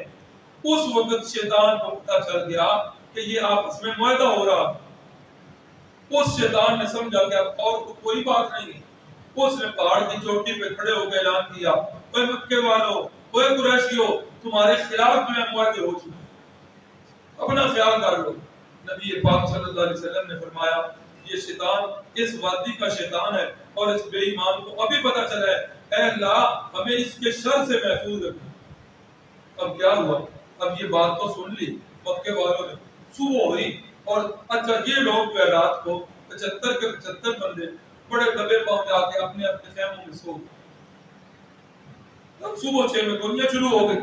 اس وقت شیطان کو پتہ چل گیا کہ یہ آپس میں معاہدہ ہو رہا۔ اس شیطان نے سمجھا کہ اب اور کوئی بات نہیں ہے، اس نے پہاڑ کی چوٹی پہ کھڑے ہو کے اعلان کیا اے مکے والو، اے قریشیو، تمہارے خلاف جو ہے معاہدے ہو چکے، اپنا خیال کر لو۔ نبی پاک صلی اللہ علیہ وسلم نے فرمایا یہ شیطان اس وادی کا شیطان ہے اور اس بے ایمان کو ابھی پتہ چلا ہے، اے اللہ ہمیں اس کے شر سے محفوظ رکھو۔ اب کیا ہوا؟ اب یہ بات تو سن لی مکے والوں نے، صبح ہوئی اور اچھا یہ لوگ جو ہے رات کو 75 کے 75 بندے بڑے دبے پاؤں جا کے اپنے اپنے خیموں میں سو گئے۔ اب صبح 6 میں گولیاں شروع ہو گئی،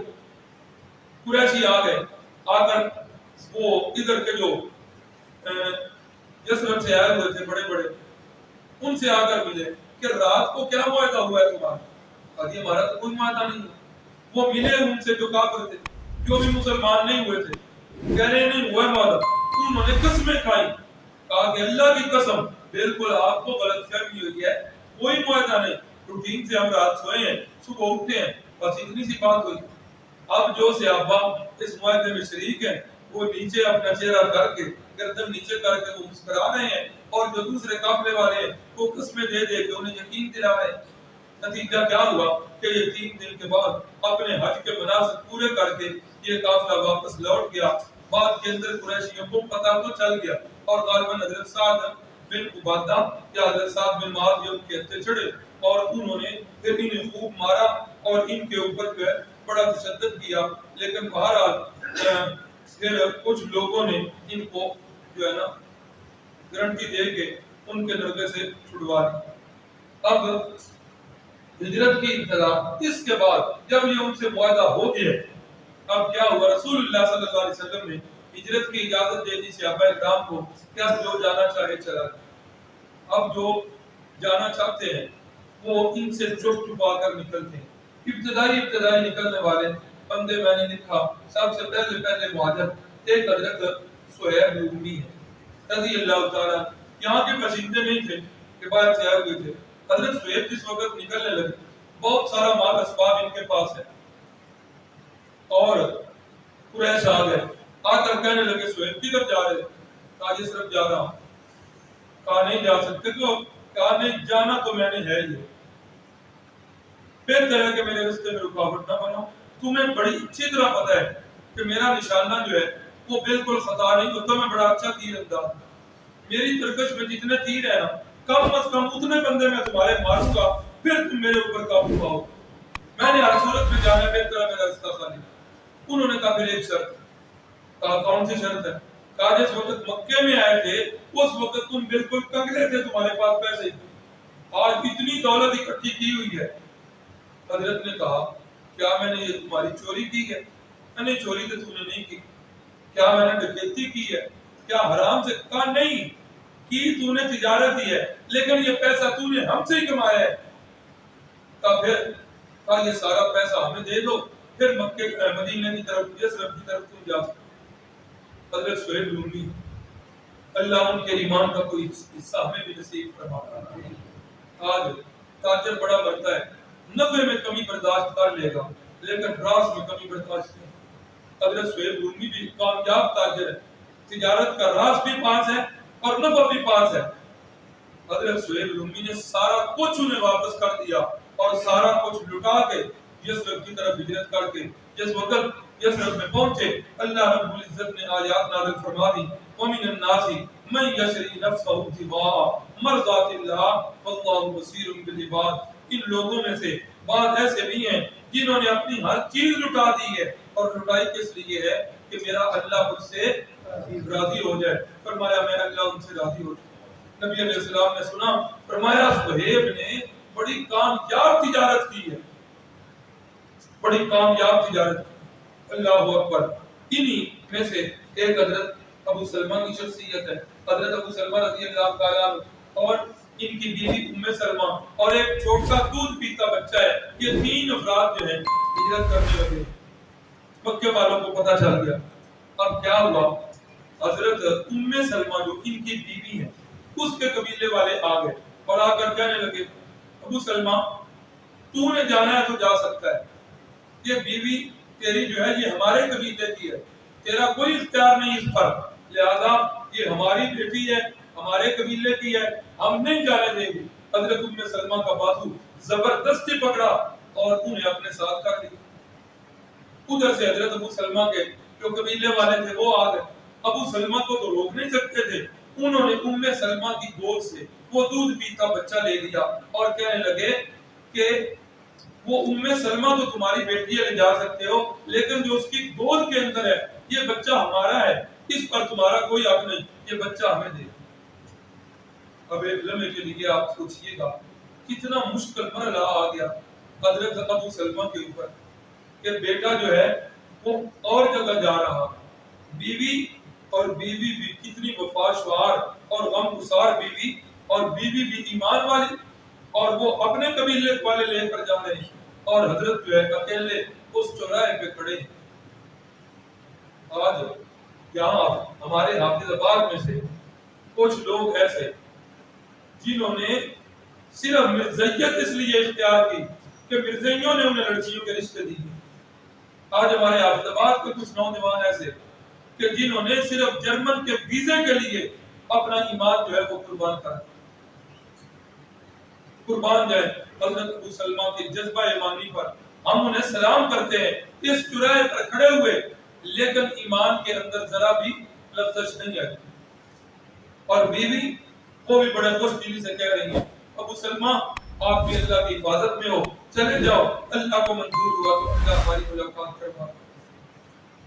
قریشی آ گئے، آ کر وہ ادھر کے جو یثرب سے آئے ہوئے تھے بڑے بڑے، ان سے آ کر ملے کہ رات کو کیا معاہدہ ہوا ہے تمہارا؟ اور یہ ہمارا تو کوئی معاہدہ نہیں ہے۔ وہ ملے ان سے جو کافر تھے، جو بھی مسلمان نہیں ہوئے تھے، کہہ رہے نہیں ہوا معاہدہ، انہوں نے قسمیں کھائی، کہا کہ اللہ کی قسم بالکل آپ کو غلط فہمی ہوئی ہے، کوئی معاہدہ نہیں، روٹین سے ہم رات سوئے ہیں صبح اٹھتے ہیں بس اتنی سی بات ہوئی۔ اب جو صحابہ اس معاہدے میں شریک ہیں وہ نیچے اپنا چہرہ کر کے گردن نیچے کر کے وہ مسکرا رہے ہیں، اور جو دوسرے قافلے والے ہیں وہ قسمیں دے دے کے انہیں یقین دلا رہے ہیں۔ نتیجہ کیا ہوا کہ یہ 3 دن کے بعد اپنے حج کے مناسک پورے کر کے یہ قافلہ واپس لوٹ گیا۔ بعد کے اندر قریشیوں کو پتہ تو چل گیا اور غالباً حضرت سعد بن عبادہ یا حضرت سعد بن معاذ یہ ان کے ہتھے چڑھے اور انہوں نے پھر انہیں خوب مارا اور ان کے اوپر جو ہے بڑا تشدد کیا، لیکن بہرحال پھر کچھ لوگوں نے ان کو جو ہے نا گارنٹی دے کے ان کے نرغے سے چھڑوا دیا۔ اب ہجرت کی ابتدا، اس کے بعد جب یہ ان سے معاہدہ ہو گیا، اب کیا ہوا؟ رسول اللہ صلی اللہ علیہ وسلم نے ہجرت کی اجازت دے دی صحابہ اکرام کو کہ اب جو جانا چاہے چلا جائے۔ اب جو جانا چاہتے ہیں وہ ان سے چھپ چھپا کر نکلتے ہیں۔ ابتدائی نکلنے والے بندے میں نے لکھا، سب سے پہلے مہاجر ایک حضرت سہیب رومی ہے رضی اللہ تعالیٰ، یہاں کے باشندے نہیں تھے کہ باہر سے آئے ہوئے تھے۔ حضرت سہیب جس وقت نکلنے لگے، بہت سارا مال اسباب ان کے پاس ہے، اور قریش آ گئے، آ کر کہنے لگے سہیل کدھر جا رہے؟ کہا جس طرف جا رہا ہوں۔ کہا نہیں جا سکتے، کیوں؟ کہا نہیں جانا تو میں نے ہے ہی، بہتر ہے کہ میرے راستے میں رکاوٹ نہ بناؤ، تمہیں بڑی اچھی طرح پتہ ہے کہ میرا نشانہ جو ہے وہ بالکل خطا نہیں ہوتا، میں بڑا اچھا تیر انداز، میری ترکش میں جتنے تیر ہیں نا کم از کم اتنے بندے میں تمہارے ماروں گا، پھر تم میرے اوپر قابو پاؤ، میں نے ہر صورت میں جانا ہے، بہتر ہے میرا راستہ خالی۔ انہوں نے کہا پھر ایک شرط۔ کہا کون سی شرط ہے؟ کہا جس وقت مکے میں آئے تھے اس وقت تم بالکل کنگلے تھے، تمہارے پاس پیسے ہی، آج اتنی دولت اکٹھی کی ہوئی ہے۔ حضرت نے کہا کیا میں نے یہ تمہاری چوری کی ہے؟ نہیں چوری تو تم نے نہیں کی۔ کیا میں نے ڈکیتی کی ہے؟ کیا حرام سے؟ کہا نہیں کی، تو نے تجارت ہی ہے، لیکن یہ پیسہ تو نے ہم سے ہی کمایا ہے۔ کہا پھر؟ کہا یہ سارا پیسہ ہمیں دے دو، پھر مکے مدینے کی طرف یثرب کی طرف تم جا سکتے۔ حضرت سہیل رومی، اللہ ان کے ایمان کا کوئی حصہ ہمیں بھی نصیب فرمائے۔ آج تاجر بڑا بنتا ہے، نفع میں کمی برداشت کر لے گا لیکن راس میں کمی برداشت نہیں۔ حضرت سہیل رومی بھی کامیاب تاجر ہے، تجارت کا راس بھی پاس ہے اور نفع بھی پاس ہے۔ حضرت سہیل رومی نے سارا کچھ انہیں واپس کر دیا اور سارا کچھ لٹا کے یثرب کی طرف ہجرت کر کے جس وقت یثرب میں پہنچے، اللہ رب العزت نے آیات نازل فرما دی، وَمِنَ النَّاسِ مَن يَشْرِي نَفْسَهُ ابْتِغَاءَ مَرْضَاتِ اللَّهِ وَاللَّهُ بَصِيرٌ بِالْعِبَادِ۔ ان لوگوں میں سے بعض ایسے بھی ہیں جنہوں نے اپنی ہر چیز لٹا دی ہے، اور لٹائی کس لیے ہے؟ کہ میرا اللہ مجھ سے راضی ہو جائے۔ فرمایا میں اللہ ان سے راضی ہو جائے۔ نبی علیہ السلام نے سنا، فرمایا صہیب نے بڑی کامیاب تجارت کی ہے، بڑی کامیاب تجارت کی۔ اللہ اکبر۔ انہی میں سے ایک حضرت ابو سلمہ کی شخصیت ہے، حضرت ابو سلمہ رضی اللہ تعالیٰ عنہ اور ان کی بیوی ام سلمہ اور ایک چھوٹا دودھ پیتا بچہ ہے، یہ تین افراد جو ہیں ہجرت کرنے لگے۔ مکے والوں کو پتہ چل گیا۔ اب کیا ہوا؟ حضرت ام سلمہ جو ان کی بیوی ہے اس کے قبیلے والے آ گئے اور آ کر کہنے لگے ابو سلمہ تو نے جانا ہے تو جا سکتا ہے، یہ بیوی تیری جو ہے یہ ہمارے قبیلے کی ہے، تیرا کوئی اختیار نہیں اس پر، لہذا یہ ہماری بیٹی ہے، ہمارے قبیلے کی ہے، ہم نہیں جانے دیں گے۔ حضرت ام سلمہ کا بازو زبردستی پکڑا اور انہیں اپنے ساتھ کر لیا۔ ادھر سے حضرت ابو سلمہ کے جو قبیلے والے تھے وہ آ گئے، ابو سلمہ کو تو روک نہیں سکتے تھے، انہوں نے ام سلمہ کی گود سے وہ دودھ پیتا بچہ لے لیا اور کہنے لگے کہ وہ ام سلمہ تو تمہاری بیٹی ہے، لے جا سکتے ہو، لیکن جو اس کی گود کے اندر ہے یہ بچہ ہمارا ہے، اس پر تمہارا کوئی حق نہیں، یہ بچہ ہمیں دے۔ اب ایک لمحے کے لیے آپ سوچئے گا کتنا مشکل مرحلہ آ گیا حضرت ابو سلمہ کے اوپر کہ بیٹا جو ہے وہ اور جگہ جا رہا، بیوی اور بیوی بھی کتنی وفاشوار اور غم گسار بیوی، اور بیوی بھی ایمان والی، اور وہ اپنے قبیلے والے لے کر جا رہے ہیں، اور حضرت جو ہے اکیلے اس چوراہے پہ کھڑے ہیں۔ آج یہاں ہمارے حافظ آباد میں سے کچھ لوگ ایسے جنہوں نے صرف مرزائیت اس لیے اختیار کی کہ مرزائیوں نے انہیں لڑکیوں کے رشتے دیے۔ آج ہمارے حافظ آباد کے کچھ نوجوان ایسے کہ جنہوں نے صرف جرمن کے ویزے کے لیے اپنا ایمان جو ہے وہ قربان کر قربان جائے حضرت ابو سلمہ کے جذبہ ایمانی پر ہم انہیں سلام کرتے ہیں اس چوراہے پر کھڑے ہوئے، لیکن ایمان کے اندر ذرا بھی لفظش نہیں آئی، اور بیوی وہ بھی بڑے خوش دلی سے کہہ رہی ہیں ابو سلمہ آپ بھی اللہ کی حفاظت میں ہو، چلے جاؤ، اللہ کو منظور ہوا تو اللہ ہماری ملاقات کروا۔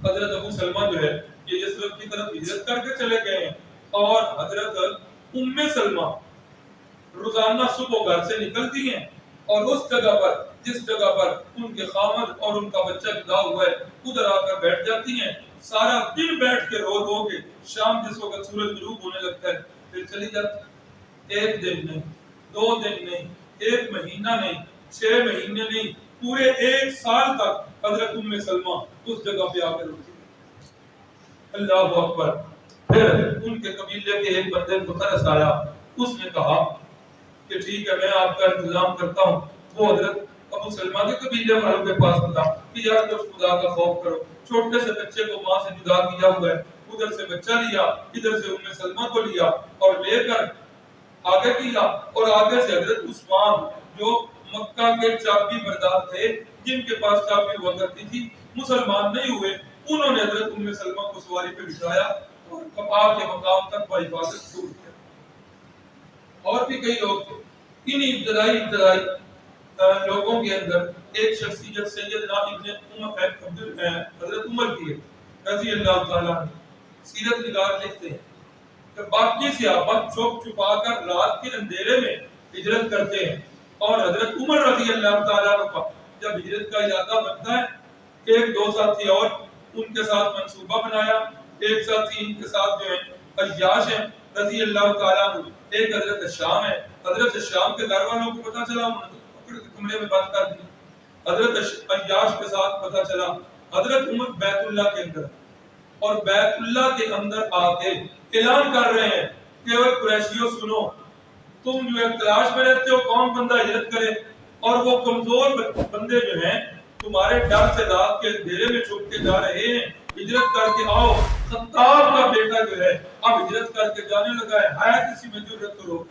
حضرت ابو سلمہ جو ہے یہ یثرب کی طرف ہجرت کر کے چلے گئے ہیں، اور حضرت ام سلمہ روزانہ صبح گھر سے نکلتی ہیں اور اس جگہ پر جس جگہ پر ان کے خامد اور ان کا بچہ جدا ہوا ہے ادھر آ کر بیٹھ جاتی ہیں، سارا دن بیٹھ کے رو رو کے شام جس وقت سورج غروب ہونے لگتا ہے پھر چلی جاتی۔ ایک دن نہیں، دو دن نہیں، ایک مہینہ نہیں، 6 مہینے نہیں، پورے 1 سال تک حضرت ام سلمہ اس جگہ پہ آ کر رکھی۔ اللہ اکبر۔ پھر ان کے قبیلے کے ایک بندے کو ترس آیا، اس نے کہا کہ ٹھیک ہے میں آپ کا انتظام کرتا ہوں۔ وہ حضرت ابو سلمہ کے قبیلے والوں کے پاس تھا کہ یار کچھ خدا کا خوف کرو، چھوٹے سے بچے کو ماں سے جدا کیا ہوا ہے، ادھر سے بچہ لیا، ادھر سے ام سلمہ کو لیا اور لے کر آگے کیا، اور آگے سے حضرت عثمان جو مکہ کے چابی بردار تھے، جن کے پاس چابی ہوا کرتی تھی، مسلمان نہیں ہوئے، انہوں نے حضرت ام سلمہ کو سواری پہ بٹھایا اور کپا کے مقام تک بحفاظت چھوڑ دیا۔ اور بھی کئی لوگ تھے۔ انہی ابتدائی لوگوں کے اندر ایک شخصیت سیدنا ابن حضرت عمر کی ہے رضی اللہ تعالیٰ عنہ۔ سیرت نگار لکھتے ہیں کہ باقی صحابہ چھپ چھپا کر رات کے اندھیرے میں ہجرت کرتے ہیں، اور حضرت عمر رضی اللہ تعالیٰ عنہ کا جب ہجرت کا ارادہ بنتا ہے، ایک دو ساتھی اور ان کے ساتھ منصوبہ بنایا، ایک ساتھی ان کے ساتھ جو ہے عیاش ہیں رضی اللہ تعالیٰ عنہ، ایک حضرت شام ہے، حضرت شام کے گھر والوں کو پتہ چلا، انہوں نے پکڑ کے کمرے میں بند کر دی، حضرت عیاش کے ساتھ پتہ چلا، حضرت عمر بیت اللہ کے اندر، اور بیت اللہ کے اندر آ کے اعلان کر رہے ہیں کہ اے قریشیوں سنو، تم جو ہے تلاش میں رہتے ہو کون بندہ ہجرت کرے، اور وہ کمزور بندے جو ہیں تمہارے ڈر سے رات کے اندھیرے میں چھپ کے جا رہے ہیں، ہجرت کر کے آؤ۔ خطاب کا بیٹا جو ہے اب ہجرت کر کے جانے لگا ہے کسی میں جرأت کرو،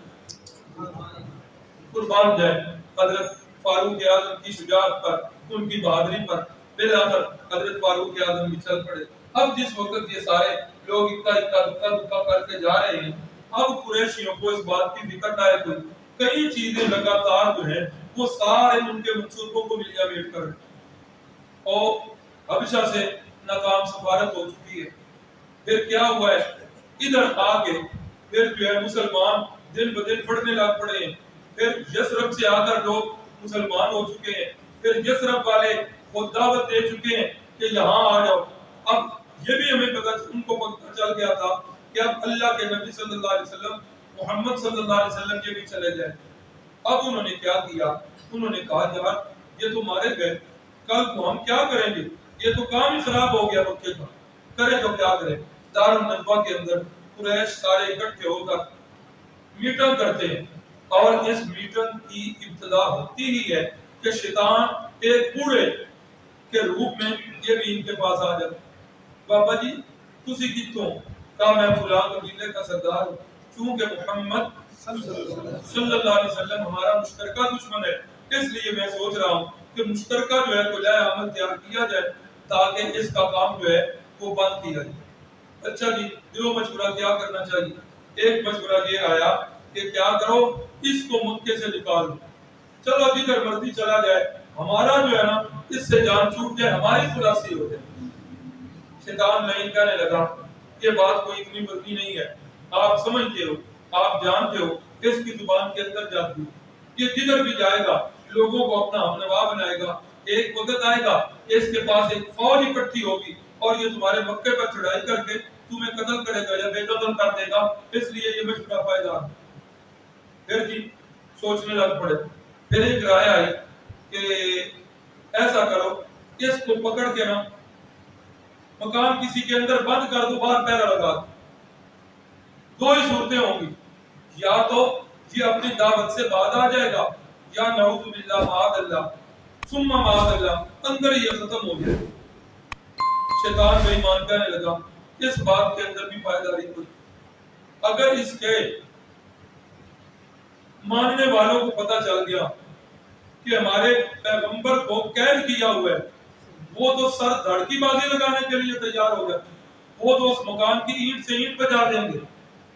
قربان جائے حضرت فاروق اعظم کی شجاعت پر، ان کی بہادری پر، بالآخر حضرت فاروق اعظم بھی چل پڑے۔ اب جس وقت یہ سارے لوگ اکا کر کے جا رہے ہیں، اب قریشیوں کو اس بات کی فکر نہ ہے، کئی چیزیں لگاتار جو ہیں وہ سارے ان کے منصوبوں کو ملیا ویٹ کر رہے ہیں، اور حبشہ سے ناکام سفارت ہو چکی ہے۔ پھر کیا ہوا ہے، ادھر آ کے پھر جو ہے مسلمان دن بدن پڑھنے لگ پڑے ہیں، پھر یثرب سے آ کر لوگ مسلمان ہو چکے ہیں، پھر یثرب والے خود دعوت دے چکے ہیں کہ یہاں آ جاؤ۔ اب یہ بھی ہمیں ان کو پتہ چل گیا تھا کہ اب اللہ کے نبی صلی اللہ علیہ وسلم، محمد صلی اللہ علیہ وسلم کے بھی چلے جائیں۔ اب انہوں نے کیا کیا، انہوں نے کہا یار یہ تو مارے گئے، کل کو ہم کیا کریں گے، یہ تو کام ہی خراب ہو گیا مکے کا، کریں تو کیا کریں۔ دار الندوہ کے اندر قریش سارے اکٹھے ہو کر میٹنگ کرتے ہیں، اور اس میٹنگ کی ابتدا ہوتی ہی ہے کہ شیطان ایک بوڑھے کے روپ میں یہ بھی ان کے پاس آ جاتا، بابا جی تسی کتوں؟ کہا میں فلاں قبیلے کا سردار ہوں، چونکہ محمد صلی اللہ علیہ وسلم ہمارا مشترکہ دشمن ہے، اس لیے میں سوچ رہا ہوں کہ مشترکہ جو ہے کوئی عمل تیار کیا جائے تاکہ اس کا کام جو ہے وہ بند کیا جائے۔ اچھا جی دو مشورہ کیا کرنا چاہیے؟ ایک مشورہ یہ آیا کہ کیا کرو اس کو مکے سے نکال دو، چلو جدھر مرضی چلا جائے، ہمارا جو ہے نا اس سے جان چھوٹ جائے، ہماری خلاصی ہو جائے۔ شیطان نہیں کہنے لگا یہ بات کوئی اتنی بدی نہیں ہے، آپ سمجھتے ہو، آپ جانتے ہو اس کی زبان کے اندر جادو، یہ جدھر بھی جائے گا لوگوں کو اپنا ہمنوا بنائے گا، ایک وقت آئے گا اس کے پاس ایک فوج اکٹھی ہوگی اور یہ تمہارے مکے پر چڑھائی کر کے تمہیں قتل کرے گا یا بے قتل کر دے گا، اس لیے یہ مشورہ پائیدار ہے۔ پھر جی سوچنے لگ پڑے، پھر ایک رائے آئی کہ ایسا کرو اس کو پکڑ کے نا مکان کسی کے اندر بند کر دو، باہر پہرا لگا دو، دو ہی صورتیں ہوں گی، یا تو یہ اپنی دعوت سے بعد آ جائے گا، یا نعوذ باللہ معاذ اللہ ثم معاذ اللہ اندر ہی ختم ہو جائے۔ شیطان بے ایمان کہنے لگا اس بات کے اندر بھی پائیداری کوئی، اگر اس کے ماننے والوں کو پتہ چل گیا کہ ہمارے پیغمبر کو قید کیا ہوا ہے، وہ تو سر دھڑ کی بازی لگانے کے لیے تیار ہو جاتے، وہ تو اس مکان کی اینٹ سے اینٹ بجا دیں گے،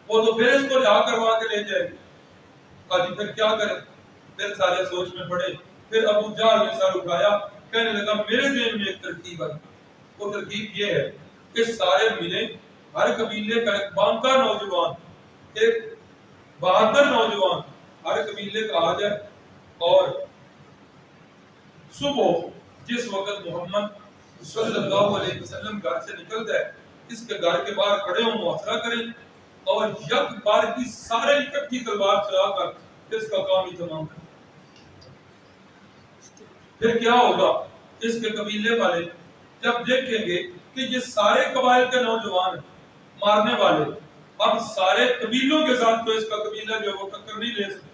وہ تو پھر اس کو رہا کروا کے لے جائیں گے۔ آج پھر کیا کریں؟ پھر سارے سوچ میں پڑے، پھر ابو جہل نے سر اٹھایا، کہنے لگا میرے ذہن میں ایک ترکیب ہے، وہ ترکیب یہ ہے کہ سارے ملے، ہر قبیلے کا ایک بانکا نوجوان، ایک بہادر نوجوان ہر قبیلے کا آ جائے، اور صبح جس وقت محمد صلی اللہ علیہ وسلم گھر سے نکل جائے، اس کے گھر کے باہر کھڑے ہوں، محاصرہ کریں، اور یک بار کی سارے اکٹھی تلوار چلا کر اس کا کام ہی تمام کریں۔ پھر کیا ہوگا؟ اس کے قبیلے والے جب دیکھیں گے کہ یہ سارے قبائل کے نوجوان مارنے والے، اب سارے قبیلوں کے ساتھ تو اس کا قبیلہ جو وہ ٹکر نہیں لے سکتے،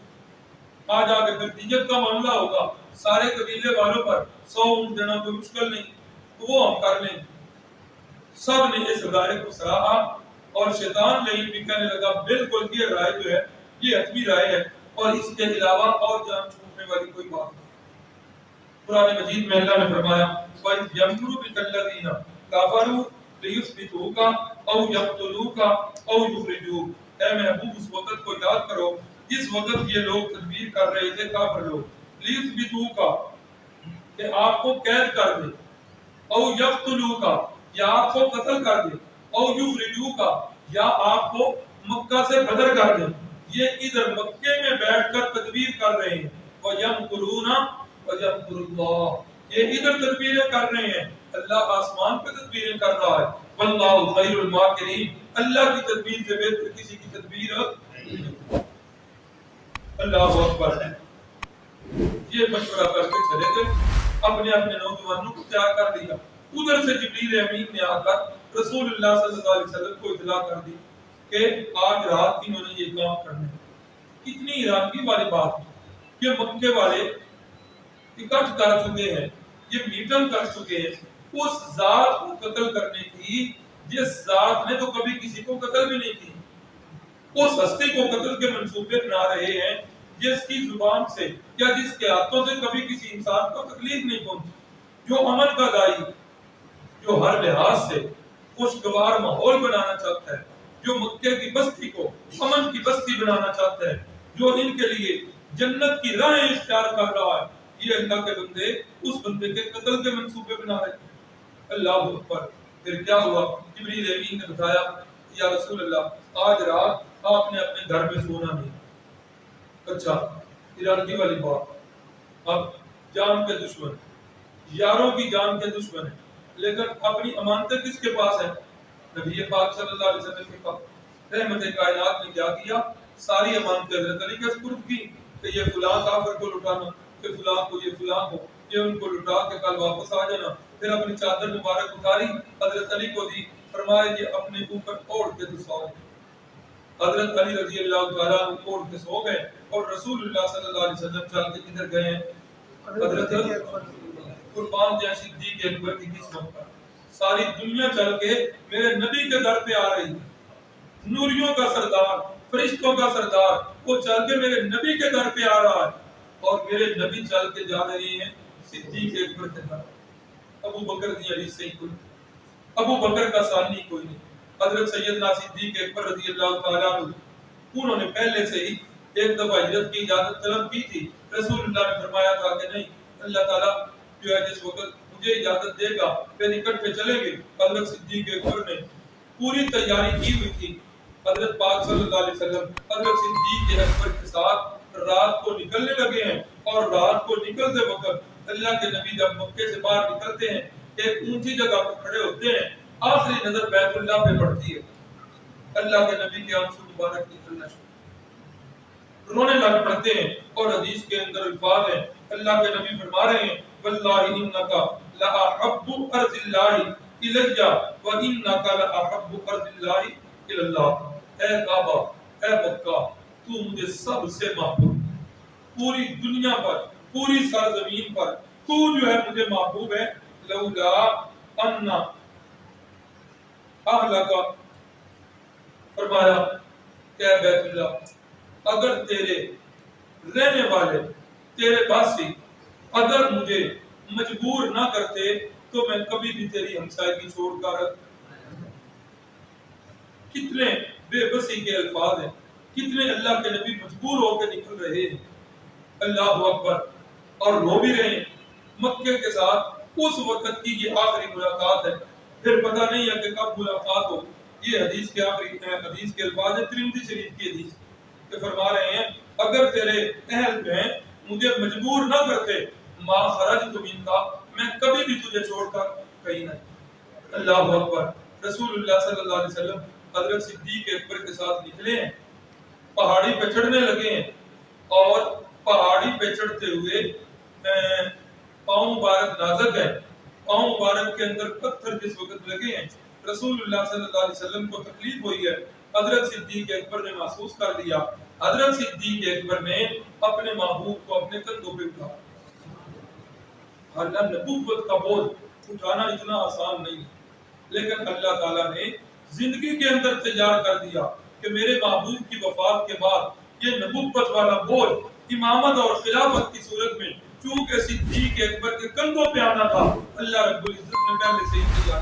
آج آگے پھر دیت کا معاملہ ہوگا، سارے قبیلے والوں پر 100 اونٹ دینا کوئی مشکل نہیں، تو وہ ہم کر لیں۔ سب نے اس رائے کو سراہا اور شیطان لعین بھی کہنے لگا بالکل یہ رائے جو ہے یہ حتمی رائے ہے اور اس کے علاوہ اور جان چھوٹنے والی کوئی بات نہیں۔ قرآن مجید میں اللہ نے فرمایا وَإِذْ يَمْكُرُ بِكَ الَّذِينَ كَفَرُوا لِيُثْبِتُوكَ أَوْ يَقْتُلُوكَ أَوْ يُخْرِجُوكَ۔ اے محبوب اس وقت کو یاد کرو جس وقت یہ لوگ تدبیر کر رہے تھے کافر لوگ، لِيُثْبِتُوكَ کہ آپ کو قید کر دیں، او یقتلوکا یا آپ کو قتل کر دیں، او یخرجوکا یا آپ کو مکہ سے بدر کر دیں۔ یہ ادھر مکے میں بیٹھ کر تدبیر کر رہے ہیں، وَيَمْكُرُونَ وَيَمْكُرُ اللَّهُ یہ ادھر تدبیریں کر رہے ہیں، اللہ آسمان پہ تدبیریں کر رہا ہے۔ وَاللَّهُ خَيْرُ الْمَاكِرِينَ اللہ کی تدبیر سے بہتر کسی کی تدبیر نہیں۔ اللہ اکبر۔ یہ مشورہ کر کے چلے گئے، اپنے اپنے نوجوانوں کو تیار کر دیا۔ ادھر سے جبریل امین نے آ کر رسول اللہ صلی اللہ علیہ وسلم کو اطلاع کر دی کہ آج رات انہوں نے یہ کام کرنا ہے۔ کتنی حیرانگی والی بات ہے کہ مکے والے اکٹھ کر چکے ہیں، یہ میٹنگ کر چکے ہیں اس ذات کو قتل کرنے کی جس ذات نے تو کبھی کسی کو قتل بھی نہیں کی، اس ہستی کو قتل کے منصوبے بنا رہے ہیں جس کی زبان سے یا جس کے ہاتھوں سے کبھی کسی انسان کو تکلیف نہیں پہنچی، جو امن کا دائی، جو ہر لحاظ سے خوشگوار ماحول بنانا چاہتا ہے، جو مکے کی بستی کو امن کی بستی بنانا چاہتا ہے، جو ان کے لیے جنت کی راہیں اختیار کر رہا ہے، یہ اللہ کے بندے اس بندے کے قتل کے منصوبے بنا رہے ہیں۔ اللہ اکبر۔ پھر کیا ہوا؟ جبریل امین نے بتایا یا رسول اللہ آج رات آپ نے اپنے گھر میں سونا نہیں۔ اچھا حیرانگی والی بات، اب جان کے دشمن، یاروں کی جان کے دشمن ہیں، لیکن اپنی امانتیں کس کے پاس ہیں؟ نبی پاک صلی اللہ علیہ وسلم کے پاس۔ رحمت کائنات نے کیا کیا؟ ساری امانتیں حضرت علی کے سپرد کی کہ یہ فلاں کافر کو لٹانا، کہ فلاں کو، یہ فلاں کو، یہ ان کو لٹا کے کل واپس آ جانا۔ پھر اپنی چادر مبارک اتاری، حضرت علی کو دی، فرمایا یہ اپنے اوپر اوڑھ کے تو سو۔ حضرت علی رضی اللہ تعالیٰ عنہ اوڑھ کے سو گئے اور رسول اللہ صلی اللہ علیہ وسلم چل کے کدھر گئے ہیں؟ حضرت قربان جائے صدیق اکبر کی قسمت پر۔ ساری دنیا چل کے میرے نبی کے در پہ آ رہی ہے، نوریوں کا سردار، فرشتوں کا سردار، وہ چل کے میرے نبی کے در پہ آ رہا ہے اور میرے نبی چل کے جا رہے ہیں صدیق اکبر کے در۔ ابو بکر کی حدیث سے کوئی، ابو بکر کا ثانی کوئی نہیں، حضرت سیدنا صدیق اکبر رضی اللہ تعالیٰ عنہ، انہوں نے پہلے سے ہی ایک دفعہ ہجرت کی اجازت طلب کی تھی۔ رسول اللہ نے فرمایا تھا کہ نہیں، اللہ تعالیٰ جو ہے جس وقت مجھے اجازت دے گا پھر اکٹھے چلیں گے۔ حضرت صدیق اکبر نے پوری تیاری کی ہوئی تھی، حضرت پاک صلی اللہ علیہ وسلم حضرت صدیق اکبر کے ساتھ رات کو نکلنے لگے ہیں، اور رات کو نکلتے وقت اللہ کے نبی جب مکے سے باہر نکلتے ہیں ایک اونچی جگہ پر کھڑے ہوتے ہیں، آخری نظر بیت اللہ پہ پڑتی ہے، اللہ کے نبی کے آنسو مبارک نکلنا شروع رونے لگ پڑتے ہیں، اور حدیث کے اندر الفاظ ہیں اللہ کے نبی فرما رہے ہیں واللہ انکا لأحب ارض اللہ الیہ وانکا لأحب ارض اللہ الاللہ۔ اے کعبہ، اے مکہ، تو مجھے سب سے محبوب، پوری دنیا پر، پوری سرزمین پر تو جو ہے مجھے محبوب ہے۔ لولا ان اہلک، فرمایا کہ اے بیت اللہ، اگر تیرے رہنے والے، تیرے باسی اگر مجھے مجبور نہ کرتے تو میں کبھی بھی تیری ہمسائیگی چھوڑ کر۔ کتنے بے بسی کے الفاظ ہیں، کتنے اللہ کے نبی مجبور ہو کے نکل رہے ہیں۔ اللہ اکبر۔ اور رو بھی رہے ہیں۔ مکے کے ساتھ اس وقت کی یہ آخری ملاقات ہے، پھر پتہ نہیں ہے کہ کب ملاقات ہو۔ یہ حدیث کے آخری حدیث کے الفاظ ہیں، ترمذی شریف کی حدیث کہ فرما رہے ہیں اگر تیرے اہل جو ہیں مجھے مجبور نہ کرتے ما خرجت منکا، میں کبھی بھی تجھے چھوڑ کر کہیں نہ۔ اللہ اکبر۔ رسول اللہ صلی اللہ علیہ وسلم حضرت صدیق اکبر کے ساتھ نکلے ہیں، پہاڑی پہ چڑھنے لگے ہیں، اور پہاڑی پہ چڑھتے ہوئے پاؤں مبارک نازک ہے، پاؤں مبارک کے اندر پتھر جس وقت لگے ہیں، رسول اللہ صلی اللہ علیہ وسلم کو تکلیف ہوئی ہے۔ حضرت صدیق اکبر نے محسوس کر لیا حضرت صدیق اکبر نے اپنے محبوب کو اپنے کندھوں پہ اٹھایا. اللہ نبوت کا بوجھ اٹھانا اتنا آسان نہیں، لیکن اللہ تعالیٰ نے زندگی کے اندر تیار کر دیا کہ میرے محبوب کی وفات کے بعد یہ نبوت والا بوجھ امامت اور خلافت کی صورت میں چونکہ صدیق اکبر کے کندھوں پہ آنا تھا، اللہ رب العزت نے پہلے سے ہی تیار.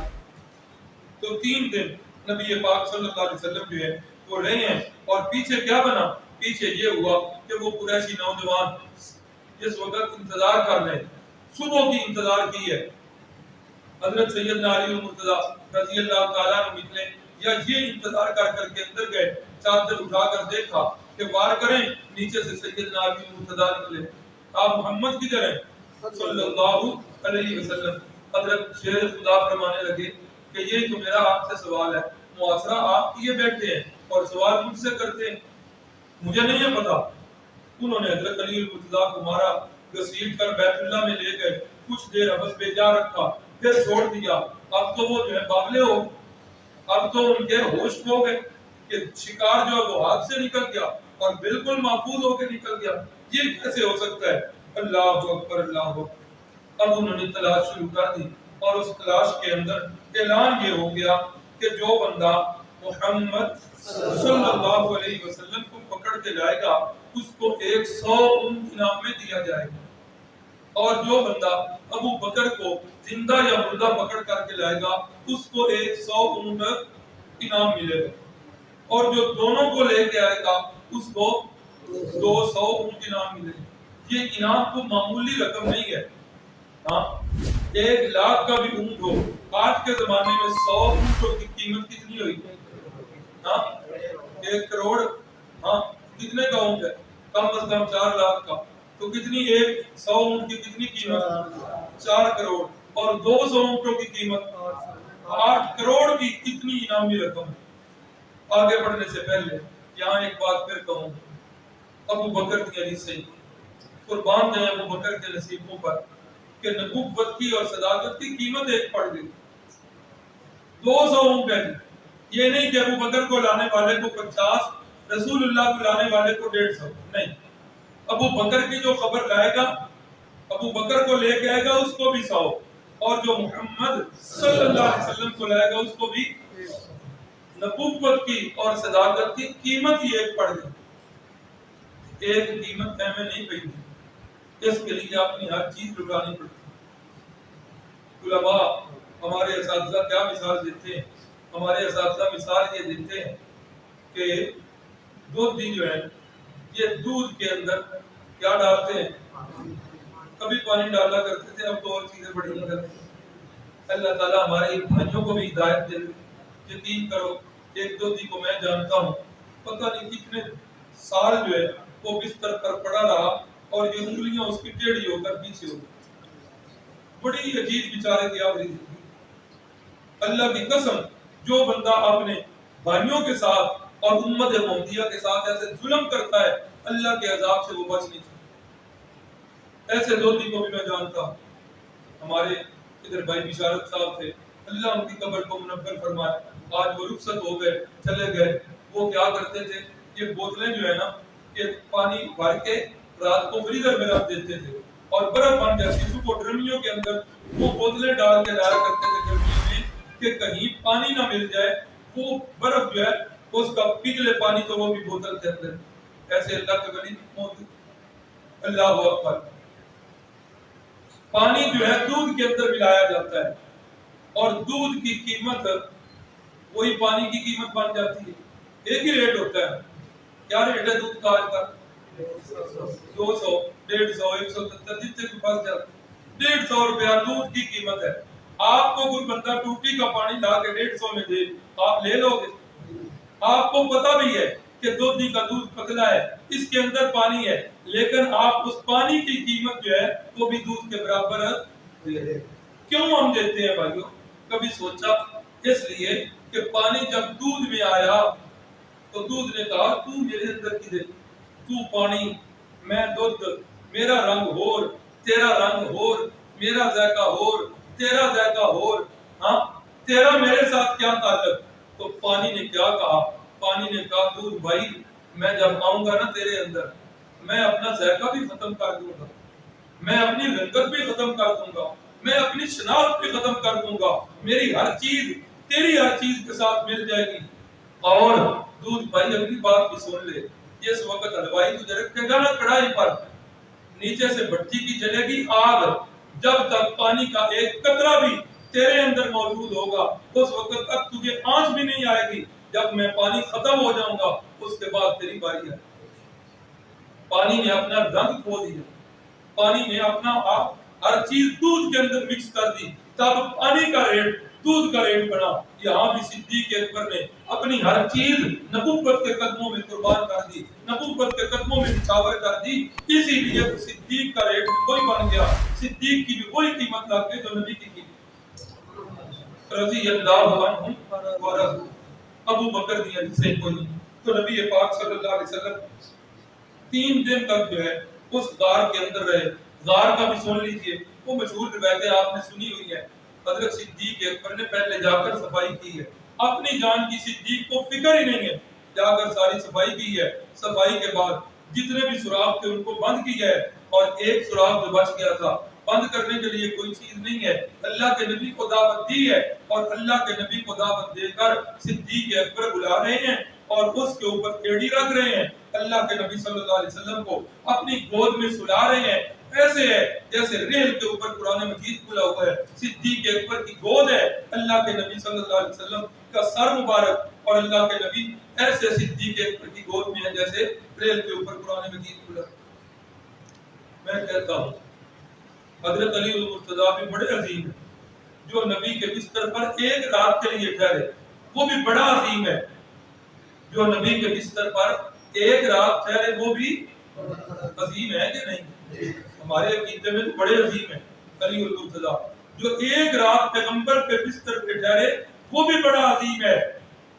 تو 3 دن نبی پاک صلی اللہ علیہ وسلم جو ہے وہ رہے ہیں، اور پیچھے کیا بنا؟ پیچھے یہ ہوا کہ وہ قریشی نوجوان جس وقت انتظار کر رہے ہیں، صبح کی انتظار کی ہے، حضرت سیدنا علی المرتضی رضی اللہ تعالیٰ عنہ نکلے، یا یہ انتظار کر کر کے اندر گئے، چادر اٹھا کر دیکھا کہ وار کریں، نیچے سے سیدنا علی المرتضی نکلے. آپ محمد کدھر ہیں صلی اللہ علیہ وسلم؟ حضرت شیر خدا فرمانے لگے کہ یہ تو میرا آپ سے سوال ہے، محاصرہ آپ کیے بیٹھے ہیں اور سوال مجھ سے کرتے ہیں، مجھے نہیں ہے پتا. انہوں نے حضرت علی المرتضی کو مارا، گھسیٹ کر بیت اللہ میں لے گئے، کچھ دیر حبس پہ جا رکھا، پھر چھوڑ دیا. اب تو وہ جو ہے باغلے ہو، اب تو ان کے ہوش ہو گئے کہ شکار جو ہے وہ ہاتھ سے نکل گیا اور بالکل محفوظ ہو کے نکل گیا. یہ کیسے ہو سکتا ہے؟ اللہ اکبر اللہ اکبر. اب انہوں نے تلاش شروع کر دی، اور اس تلاش کے اندر اعلان یہ ہو گیا کہ جو بندہ محمد صلی اللہ علیہ وسلم کو پکڑ کے لائے گا اس کو 100 اونٹ انعام میں دیا جائے گا، اور جو بندہ ابو بکر کو زندہ یا مردہ پکڑ کر کے لائے گا اس کو 100 اونٹ انعام ملے گا، اور جو دونوں کو لے کے آئے گا اس کو 200 اونٹ انعام ملے گا. یہ انعام کو معمولی رقم نہیں ہے. ہاں 1 لاکھ کا بھی اونٹ ہو، آج کے زمانے میں 100 اونٹوں کی قیمت کتنی ہوئی؟ ہاں 1 کروڑ. ہاں کتنے کا اونٹ ہے؟ کم از کم 4 لاکھ کا. تو کتنی 100 اونٹ کی کتنی قیمت؟ 4 کروڑ. اور 200 اونٹوں کی قیمت 8 کروڑ کی کتنی انعامی رقم ہے. آگے بڑھنے سے پہلے یہاں ایک بات پھر کہوں، ابو بکر کی حدیث سے قربان جائیں ابو بکر کے نصیبوں پر کہ نبوت کی اور صداقت کی قیمت ایک پڑ گئی. 200 اونٹ ہے. یہ نہیں کہ ابو بکر کو لانے والے کو 50، رسول اللہ کو لانے والے کو 150. نہیں، ابو بکر کی جو خبر لائے گا، ابو بکر کو لے کے آئے گا اس کو بھی 100، اور جو محمد صلی اللہ علیہ وسلم کو لائے گا اس کو بھی. نبوت کی اور صداقت کی قیمت ہی ایک پڑ گئی. ایک قیمت میں نہیں پڑی، اس کے لیے اپنی ہر چیز لٹانی پڑتی. علماء ہمارے اساتذہ کیا مثال دیتے ہیں؟ ہمارے اساتذہ مثال یہ دیتے ہیں کہ دودھی جو ہے یہ دودھ کے اندر کیا ڈالتے ہیں؟ کبھی پانی ڈالا کرتے تھے، اب تو اور چیزیں بڑی نہیں کرتے. اللہ تعالیٰ ہمارے بھائیوں کو بھی ہدایت دے. یقین کرو ایک دودھی کو میں جانتا ہوں، پتہ نہیں کتنے سال جو ہے وہ بستر پر پڑا رہا اور یہ انگلیاں اس کی ٹیڑھی ہو کر پیچھے ہو گئی. بڑی عجیب بیچارے کی آوری زندگی. اللہ کی قسم جو بندہ اپنے بھائیوں کے ساتھ اور امت محمدیہ کے ساتھ ایسے ظلم کرتا ہے اللہ کے عذاب سے وہ بچ نہیں سکتا. ایسے دودھی کو بھی میں جانتا ہوں. ہمارے ادھر بھائی بشارت صاحب تھے، اللہ ان کی قبر کو منور فرمائے. آج وہ رخصت ہو گئے، چلے گئے. وہ کیا کرتے تھے، یہ بوتلیں جو ہے نا یہ پانی بھر کے رات کو فریزر میں رکھ دیتے تھے اور برف بن جاتی. صبح ڈرمیوں کے اندر وہ بوتلیں ڈال کے لایا کرتے تھے گرمیوں میں کہ کہیں پانی نہ مل جائے. وہ برف جو ہے اس کا پگھلے پانی تو وہ بھی بوتل کے اندر. ایسے اللہ کے ولی موجود. اللہ اکبر. پانی جو ہے دودھ کے اندر ملایا جاتا ہے اور دودھ کی قیمت وہی پانی کی قیمت بن جاتی ہے. ایک ہی ریٹ ہوتا ہے. کیا ریٹ ہے دودھ کا آج کا؟ 200، 150، 170 جتنے کے پاس جاتے. 150 روپیہ دودھ کی قیمت ہے. آپ کو کوئی بندہ ٹوٹی کا پانی لا کے 150 میں دے، آپ لے لو گے؟ آپ کو پتا بھی ہے کہ دودھی کا دودھ پتلا ہے، اس کے اندر پانی ہے، لیکن آپ اس پانی کی قیمت جو ہے وہ بھی دودھ کے برابر ہے. کیوں ہم دیتے ہیں بھائیو؟ کبھی سوچا؟ اس لیے کہ پانی جب دودھ میں آیا تو دودھ نے کہا تو میرے اندر کی دے، تو پانی میں دودھ، میرا رنگ ہور، تیرا رنگ ہور، میرا ذائقہ ہور، تیرا ذائقہ ہور. ہاں تیرا میرے ساتھ کیا تعلق؟ تو پانی نے کیا کہا؟ پانی نے کہا دودھ بھائی میں جب آؤں گا نا تیرے اندر، میں اپنا ذائقہ بھی ختم کر دوں گا، میں اپنی رنگت بھی ختم کر دوں گا، میں اپنی شناخت بھی ختم کر دوں گا، میری ہر چیز تیری ہر چیز کے ساتھ مل جائے گی۔ اور دودھ بھائی اگلی بات بھی سن لے، جس وقت حلوائی تجھے رکھے گا نا کڑھائی پر، نیچے سے بھٹی کی جلے گی آگ، جب تک پانی کا ایک قطرہ بھی تیرے اندر موجود ہوگا اس وقت تک تجھے آنچ بھی نہیں آئے گی۔ جب میں پانی ختم ہو جاؤں گا اس کے بعد تیری باری ہے۔ پانی نے اپنا رنگ کھو دیا، پانی نے اپنا ہر چیز دودھ کے اندر مکس کر دی، تب پانی کا ریٹ دودھ کا ریٹ بنا۔ یہاں بھی صدیق اکبر نے اپنی ہر چیز نبوت کے قدموں میں قربان کر دی، نبوت کے قدموں میں نچھاور کر دی، اسی لیے صدیق کا ریٹ وہی بن گیا، صدیق کی بھی وہی قیمت لگ گئی جو نبی کی قیمت رضی اللہ عنہ ورضوا۔ ابو بکر دی حدیث سے کوئی تو نبی پاک صلی اللہ علیہ وسلم 3 دن تک جو ہے اس غار کے اندر رہے۔ غار کا بھی سن لیجئے، وہ مشہور روایتیں آپ نے سنی ہوئی ہیں۔ حضرت صدیق اکبر نے پہلے جا کر صفائی کی ہے، اپنی جان کی صدیق کو فکر ہی نہیں ہے، جا کر ساری صفائی کی ہے۔ صفائی کے بعد جتنے بھی سوراخ تھے ان کو بند کیا ہے، اور ایک سوراخ جو بچ گیا تھا بند کرنے کے لیے کوئی چیز نہیں ہے، اللہ کے نبی کو دعوت دی ہے، اور اللہ کے نبی کو دعوت دے کر صدیق اکبر بلا رہے ہیں اور اس کے اوپر کیڑی رکھ رہے ہیں، اللہ کے نبی صلی اللہ علیہ وسلم کو اپنی گود میں سلا رہے ہیں۔ ایسے ہے جیسے ریل کے اوپر قرآن مجید کھلا ہوا ہے، صدیق اکبر کی گود ہے، اللہ کے نبی صلی اللہ علیہ وسلم کا سر مبارک، اور اللہ کے نبی ایسے صدیق اکبر کی گود میں ہے جیسے ریل کے اوپر قرآن مجید کھلا۔ میں کہتا ہوں حضرت علی المرتضیٰ بھی بڑے عظیم ہیں، جو نبی کے بستر پر ایک رات کے لیے ٹھہرے، وہ بھی بڑا عظیم ہے۔ جو نبی کے بستر پر ایک رات ٹھہرے وہ بھی عظیم ہے کہ نہیں؟ ہمارے عقیدے میں تو بڑے عظیم ہیں علی المرتضیٰ۔ جو ایک رات پیغمبر کے بستر پہ ٹھہرے وہ بھی بڑا عظیم ہے،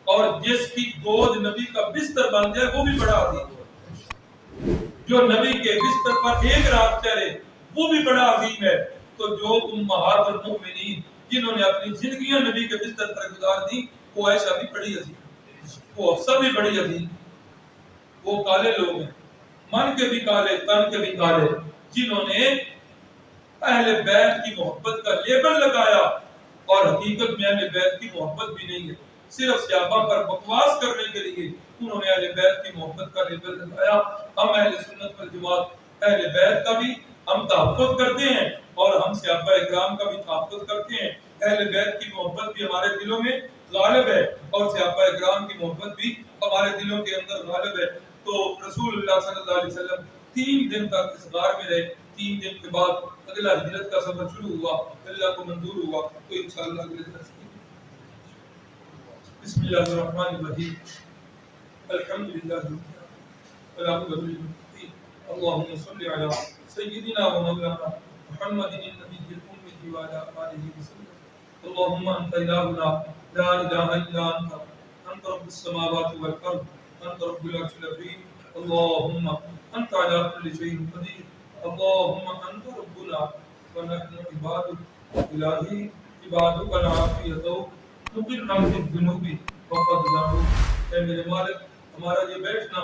اور جس کی گود نبی کا بستر بن جائے وہ بھی بڑا عظیم ہے۔ جو نبی کے بستر پر ایک رات ٹھہرے وہ بھی بڑا عظیم ہے۔ تو جو امہات المؤمنین جنہوں نے اپنی زندگیاں نبی کے بستر پر گزار دی، وہ عائشہ بھی بڑی عظیم، وہ حفصہ بھی بڑی عظیم، وہ کالے لوگ ہیں، من کے بھی کالے تن کے بھی کالے، جنہوں نے اہل بیت کی محبت کا لیبل لگایا، اور حقیقت میں اہل بیت کی محبت بھی نہیں ہے، صرف صحابہ پر بکواس کرنے کے لیے انہوں نے اہل بیت کی محبت کا لیبل لگایا۔ ہم اہل سنت والجماعت اہل بیت کا بھی ہم تحفظ کرتے ہیں، اور ہم صحابہ اکرام کا بھی تحفظ کرتے ہیں۔ اہل بیت کی محبت بھی ہمارے دلوں میں غالب ہے، اور صحابہ اکرام کی محبت بھی ہمارے دلوں کے اندر غالب ہے۔ تو رسول اللہ صلی اللہ علیہ وسلم 3 دن تک اس غار میں رہے۔ 3 دن کے بعد اگلا ہجرت کا سفر شروع ہوا، اللہ کو منظور ہوا، تو انشاءاللہ اگلے درس میں بسم اللہ الرحمن الرحیم الحمدللہ والعاقبۃ للمتقین اللهم صل علی سیدنا و مولانا محمد النبی الأمی وعلی آلہ وسلم اللهم انت الہنا لا الہ الا انت رب السماوات والارض انت رب العرش العظیم اللهم انت على كل شيء قدیر اللهم انت ربنا ونحن عبادك الہی عبادك العافیۃ نقرنا بالذنوب وقد ذنوب۔ اے میرے مالک، ہمارا یہ بیٹھنا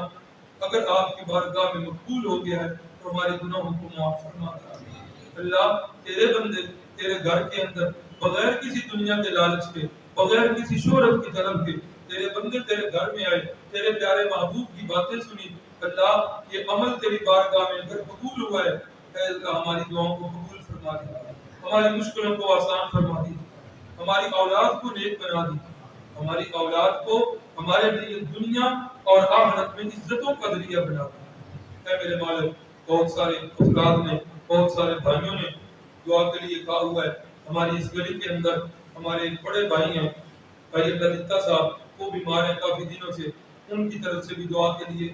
اگر آپ کی بارگاہ میں مقبول ہو گیا ہے تو ہمارے گناہوں کو معاف فرما دے۔ اللہ تیرے بندے تیرے گھر کے اندر بغیر کسی دنیا کے لالچ کے، بغیر کسی شہرت کی طلب کے، تیرے بندے تیرے گھر میں آئے، تیرے پیارے محبوب کی باتیں سنی۔ اللہ یہ عمل تیری بارگاہ میں اگر قبول ہوا ہے، اے اللہ ہماری دعاؤں کو قبول فرما دے، ہماری مشکلوں کو آسان فرما دی، ہماری اولاد کو نیک بنا دی، ہماری اولاد کو ہمارے لیے دنیا اور آخرت میں عزتوں کا ذریعہ بنا دی۔ اے میرے مالک، بہت سارے افراد نے، بہت سارے بھائیوں نے دعا کے لیے کہا ہوا ہے۔ ہماری اس گلی کے اندر ہمارے ایک بڑے بھائی ہیں، بھائی اللہ دتا صاحب، وہ بیمار ہیں کافی دنوں سے، ان کی طرف سے بھی دعا کے لیے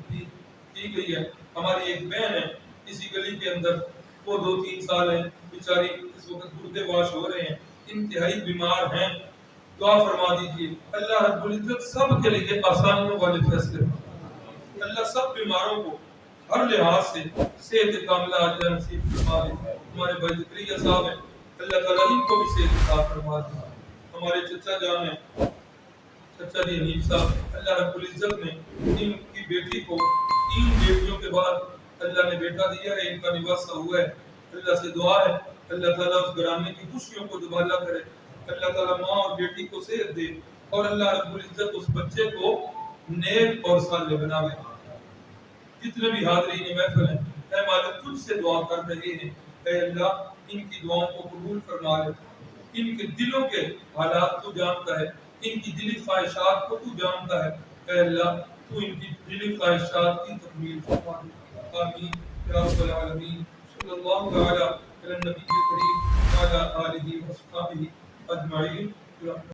کی گئی ہے۔ ہماری ایک بہن ہے اسی گلی کے اندر، وہ 2-3 سال ہیں بیچاری، اس وقت گردے واش ہو رہے ہیں، انتہائی بیمار ہیں، دعا فرما دیجیے۔ اللہ رب العزت سب کے لیے آسانیوں والے فیصلے، اللہ سب بیماروں کو ہر لحاظ سے صحت کاملہ عاجلہ نصیب فرما دے۔ ہمارے بھائی زکریا صاحب ہیں، اللہ تعالیٰ ان کو بھی صحت عطا فرما دے۔ ہمارے چچا جان ہیں، چچا جی حنیف صاحب، اللہ رب العزت نے ان کی کی بیٹی کو 3 بیٹیوں کے بعد اللہ نے بیٹا دیا ہے، ان کا نواسہ ہوا ہے۔ اللہ سے دعا ہے اللہ تعالیٰ اس گھرانے کی خوشیوں کو دوبالا کرے، اللہ تعالیٰ ماں اور بیٹی کو صحت دے، اور اللہ رب العزت اس بچے کو نیک اور صالح بناوے۔ جتنے بھی حاضرین محفل ہیں، اے مالک تجھ سے دعا کر رہے ہیں، اے اللہ ان کی دعاؤں کو قبول فرما لے، ان کے دلوں کے حالات کو جانتا ہے، ان کی دلی خواہشات کو تو جانتا ہے، اے اللہ تو ان کی دلی خواہشات کی تکمیل فرما دے۔ آمین یا رب العالمین۔ صلی اللہ تعالی علی النبی کریم وعلی آلہ وصحبہ اجمعین۔